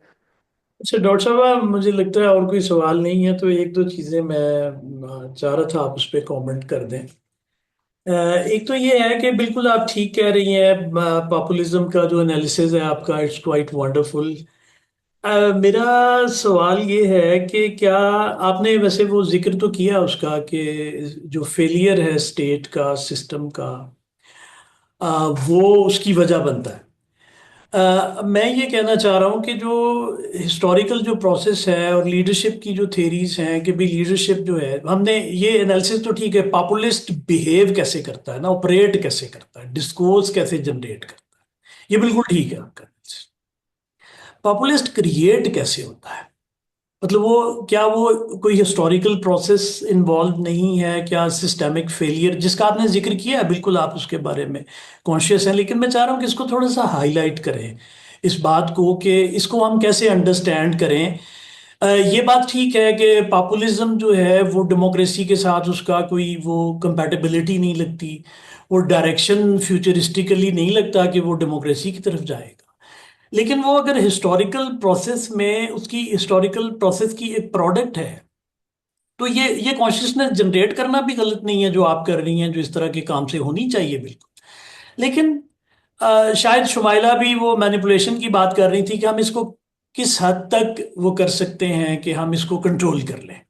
S2: अच्छा डॉक्टर साहब, मुझे लगता है और कोई सवाल नहीं है, तो एक दो चीज़ें मैं चाह रहा था आप उस पर कमेंट कर दें। एक तो ये है कि बिल्कुल आप ठीक कह रही हैं, पॉपुलिज्म का जो एनालिसिस है आपका, इट्स क्वाइट वंडरफुल। मेरा सवाल ये है कि क्या आपने वैसे वो जिक्र तो किया उसका कि जो फेलियर है स्टेट का, सिस्टम का, वो उसकी वजह बनता है। मैं ये कहना चाह रहा हूँ कि जो हिस्टोरिकल जो प्रोसेस है और लीडरशिप की जो थेरीज हैं कि भी लीडरशिप जो है, हमने ये एनालिसिस तो ठीक है, पॉपुलिस्ट बिहेव कैसे करता है ना, ऑपरेट कैसे करता है, डिस्कोर्स कैसे जनरेट करता है, ये बिल्कुल ठीक है आपका। पॉपुलिस्ट क्रिएट कैसे होता है, मतलब वो क्या वो कोई हिस्टोरिकल प्रोसेस इन्वॉल्व नहीं है क्या, सिस्टेमिक फेलियर जिसका आपने जिक्र किया है, बिल्कुल आप उसके बारे में कॉन्शियस हैं, लेकिन मैं चाह रहा हूँ कि इसको थोड़ा सा हाईलाइट करें, इस बात को कि इसको हम कैसे अंडरस्टैंड करें। ये बात ठीक है कि पॉपुलिज्म जो है वो डेमोक्रेसी के साथ उसका कोई वो कंपैटिबिलिटी नहीं लगती, वो डायरेक्शन फ्यूचरिस्टिकली नहीं लगता कि वो डेमोक्रेसी की तरफ जाएगा। लेकिन वो अगर हिस्टोरिकल प्रोसेस में उसकी हिस्टोरिकल प्रोसेस की एक प्रोडक्ट है, तो ये कॉन्शियसनेस जनरेट करना भी गलत नहीं है जो आप कर रही हैं, जो इस तरह के काम से होनी चाहिए बिल्कुल। लेकिन शायद शुमाइला भी वो मैनिपुलेशन की बात कर रही थी कि हम इसको किस हद तक वो कर सकते हैं कि हम इसको कंट्रोल कर लें,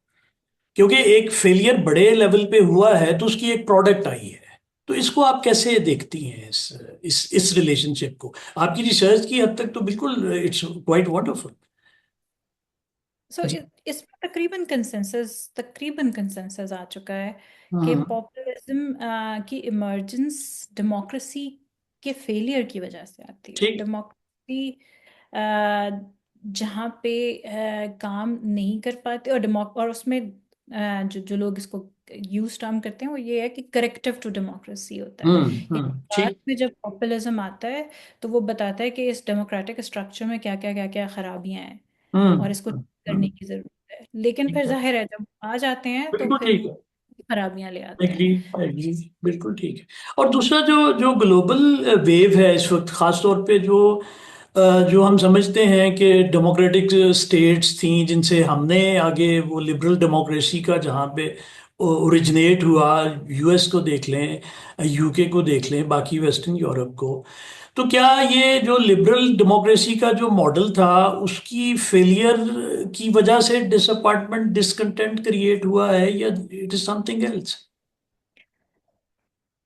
S2: क्योंकि एक फेलियर बड़े लेवल पे हुआ है तो उसकी एक प्रोडक्ट आई है। तो इसको आप कैसे देखती हैं, इस रिलेशनशिप को? आपकी रिसर्च की हद तक तो बिल्कुल इट्स क्वाइट वंडरफुल।
S1: सो इसमें तकरीबन कंसेंसस आ चुका है कि
S2: हम्म।
S1: पॉपुलिज्म की इमर्जेंस डेमोक्रेसी के फेलियर की वजह से आती है।
S2: ठीक।
S1: डेमोक्रेसी जहाँ पे काम नहीं कर पाते, और उसमें जो लोग इसको यूज टर्म करते हैं वो ये है कि करेक्टिव टू डेमोक्रेसी होता है। यानी बाद
S2: ठीक।
S1: में जब पॉपुलिज्म आता है तो वो बताता है कि इस डेमोक्रेटिक स्ट्रक्चर में क्या क्या क्या क्या खराबियां हैं और इसको करने की जरूरत है। लेकिन
S2: ठीक
S1: फिर
S2: है,
S1: जाहिर है जब आ जाते हैं तो
S2: बिल्कुल
S1: फिर
S2: ठीक है।
S1: वो खराबियां ले आते
S2: एग्री,
S1: हैं।
S2: एग्री, बिल्कुल ठीक है। और दूसरा जो जो ग्लोबल वेव है इस वक्त, खास तौर पे जो हम समझते हैं कि डेमोक्रेटिक स्टेट्स थी जिनसे हमने आगे वो लिबरल डेमोक्रेसी का जहाँ पे ओरिजिनेट हुआ, यूएस को देख लें, यूके को देख लें, बाकी वेस्टर्न यूरोप को, तो क्या ये जो लिबरल डेमोक्रेसी का जो मॉडल था उसकी फेलियर की वजह से डिसअपॉइंटमेंट, डिसकंटेंट क्रिएट हुआ है, या इट इज समथिंग एल्स?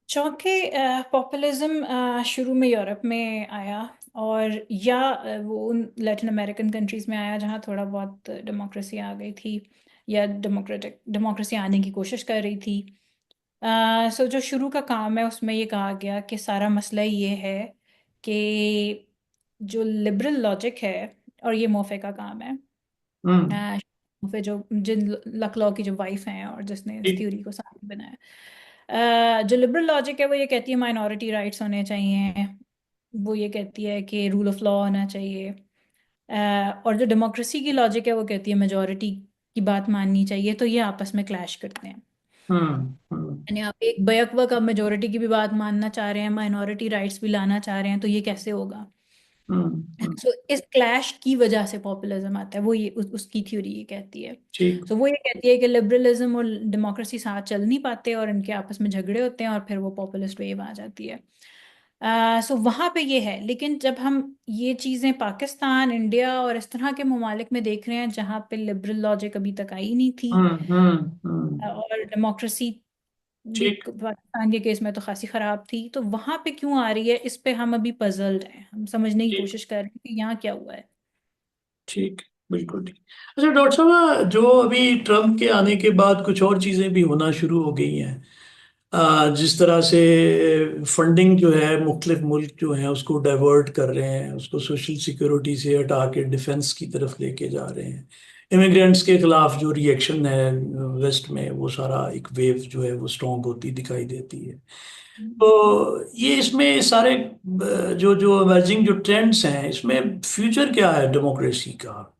S1: चौथे, पॉपुलिज्म शुरू में यूरोप में आया, और या वो उन लैटिन अमेरिकन कंट्रीज में आया जहाँ थोड़ा बहुत डेमोक्रेसी आ गई थी या डेमोक्रेसी आने की कोशिश कर रही थी। सो जो शुरू का काम है उसमें ये कहा गया कि सारा मसला ये है कि जो लिबरल लॉजिक है, और ये मोफे का काम है,
S2: हम्म।
S1: मोफे जो जिन लकलॉ की जो वाइफ हैं और जिसने इस
S2: ठीक।
S1: थ्योरी को सामने बनाया, जो लिबरल लॉजिक है वो ये कहती है माइनॉरिटी राइट्स होने चाहिए, वो ये कहती है कि रूल ऑफ लॉ होना चाहिए। और जो डेमोक्रेसी की लॉजिक है वो कहती है मेजॉरिटी की बात माननी चाहिए। तो ये आपस में क्लैश करते हैं।
S2: हम्म।
S1: यानी आप एक बैक वक्त आप मेजोरिटी की भी बात मानना चाह रहे हैं, माइनॉरिटी राइट्स भी लाना चाह रहे हैं, तो ये कैसे होगा?
S2: हम्म।
S1: सो इस क्लैश की वजह से पॉपुलिज्म आता है, वो ये उसकी थ्योरी ये कहती है।
S2: ठीक।
S1: सो वो ये कहती है कि लिबरलिज्म और डेमोक्रेसी साथ चल नहीं पाते और इनके आपस में झगड़े होते हैं और फिर वो पॉपुलिस्ट वेव आ जाती है। सो वहाँ पे ये है। लेकिन जब हम ये चीज़ें पाकिस्तान, इंडिया और इस तरह के ममालिक में देख रहे हैं जहाँ पे लिबरल लॉजिक अभी तक आई नहीं थी, और डेमोक्रेसी भी
S2: ठीक।
S1: पाकिस्तान के केस में तो खासी खराब थी, तो वहां पे क्यों आ रही है, इस पे हम अभी पजल्ड हैं, हम समझने की
S2: ठीक।
S1: कोशिश कर रहे हैं कि यहाँ क्या हुआ है।
S2: ठीक। बिल्कुल ठीक। अच्छा डॉक्टर साहब, जो अभी ट्रम्प के आने के बाद कुछ और चीज़ें भी होना शुरू हो गई हैं, जिस तरह से फंडिंग जो है मुख्तलिफ मुल्क जो हैं उसको डाइवर्ट कर रहे हैं, उसको सोशल सिक्योरिटी से हटा के डिफेंस की तरफ लेके जा रहे हैं, इमिग्रेंट्स के खिलाफ जो रिएक्शन है वेस्ट में, वो सारा एक वेव जो है वो स्ट्रॉन्ग होती दिखाई देती है। तो ये इसमें सारे जो जो इमर्जिंग जो ट्रेंड्स हैं, इसमें फ्यूचर क्या है डेमोक्रेसी का?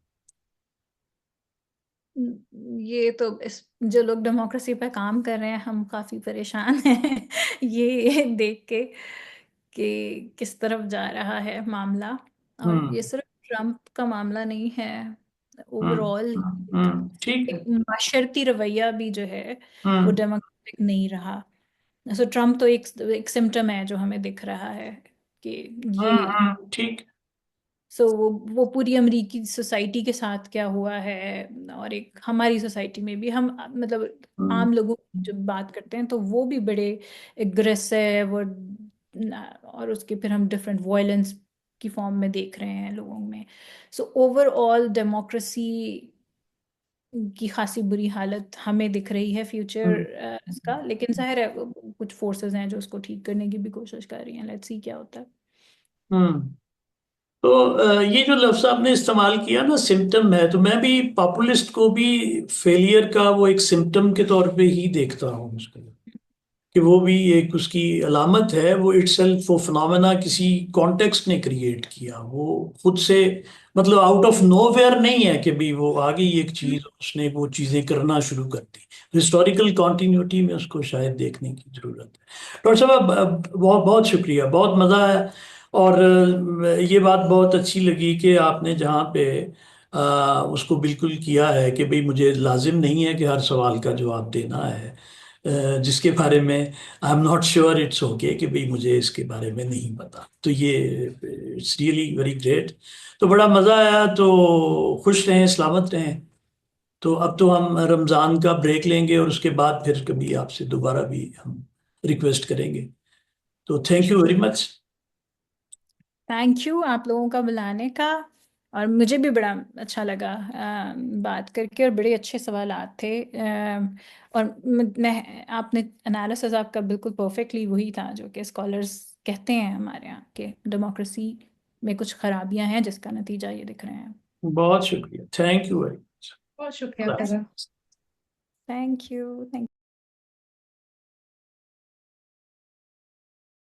S1: ये तो इस जो लोग डेमोक्रेसी पे काम कर रहे हैं हम काफी परेशान हैं ये देख के कि किस तरफ जा रहा है मामला। और ये
S2: हम्म।
S1: सिर्फ ट्रम्प का मामला नहीं है, ओवरऑल
S2: ठीक है।
S1: एक माशरती रवैया भी जो है वो
S2: हम्म
S1: डेमोक्रेटिक नहीं रहा। सो ट्रम्प तो एक सिम्टम है जो हमें दिख रहा है कि ये
S2: ठीक।
S1: सो वो पूरी अमेरिकी सोसाइटी के साथ क्या हुआ है, और एक हमारी सोसाइटी में भी हम मतलब
S2: हम्म
S1: आम लोगों की जब बात करते हैं तो वो भी बड़े एग्रेसिव और उसके फिर हम डिफरेंट वायलेंस की फॉर्म में देख रहे हैं लोगों में। सो ओवरऑल डेमोक्रेसी की खासी बुरी हालत हमें दिख रही है फ्यूचर
S2: हम्म
S1: इसका, लेकिन जाहिर है कुछ फोर्सेस हैं जो उसको ठीक करने की भी कोशिश कर रही हैं। लेट्स सी क्या होता है।
S2: हम्म। तो ये जो लफ्ज आपने इस्तेमाल किया ना, सिम्टम है, तो मैं भी पॉपुलिस्ट को भी फेलियर का वो एक सिम्टम के तौर पे ही देखता हूँ उसको, कि वो भी एक उसकी अलामत है। वो इटसेल्फ वो फिनोमेना किसी कॉन्टेक्स्ट ने क्रिएट किया, वो खुद से, मतलब आउट ऑफ नोवेयर नहीं है कि भी वो आ गई एक चीज, उसने वो चीजें करना शुरू कर दी। हिस्टोरिकल कॉन्टिन्यूटी में उसको शायद देखने की जरूरत है। डॉक्टर साहब, बहुत बहुत शुक्रिया, बहुत मजा आया। और ये बात बहुत अच्छी लगी कि आपने जहाँ पे उसको बिल्कुल किया है कि भाई मुझे लाजिम नहीं है कि हर सवाल का जवाब देना है, जिसके बारे में I am not sure, it's okay कि भाई मुझे इसके बारे में नहीं पता। तो ये इट्स रियली वेरी ग्रेट। तो बड़ा मज़ा आया। तो खुश रहें, सलामत रहें। तो अब तो हम रमज़ान का ब्रेक लेंगे और उसके बाद फिर कभी आपसे दोबारा भी हम रिक्वेस्ट करेंगे। तो thank you very much.
S1: Thank you आप लोगों का बुलाने का, और मुझे भी बड़ा अच्छा लगा बात करके, और बड़े अच्छे सवालात थे। और मैं आपने एनालिसिस आपका बिल्कुल परफेक्टली वही था जो कि स्कॉलर्स कहते हैं हमारे यहाँ के डेमोक्रेसी में कुछ खराबियां हैं जिसका नतीजा ये दिख रहे हैं।
S2: बहुत शुक्रिया, थैंक यू वेरी
S11: बहुत शुक्रिया
S2: मच।
S11: फिजा।
S1: Thank you.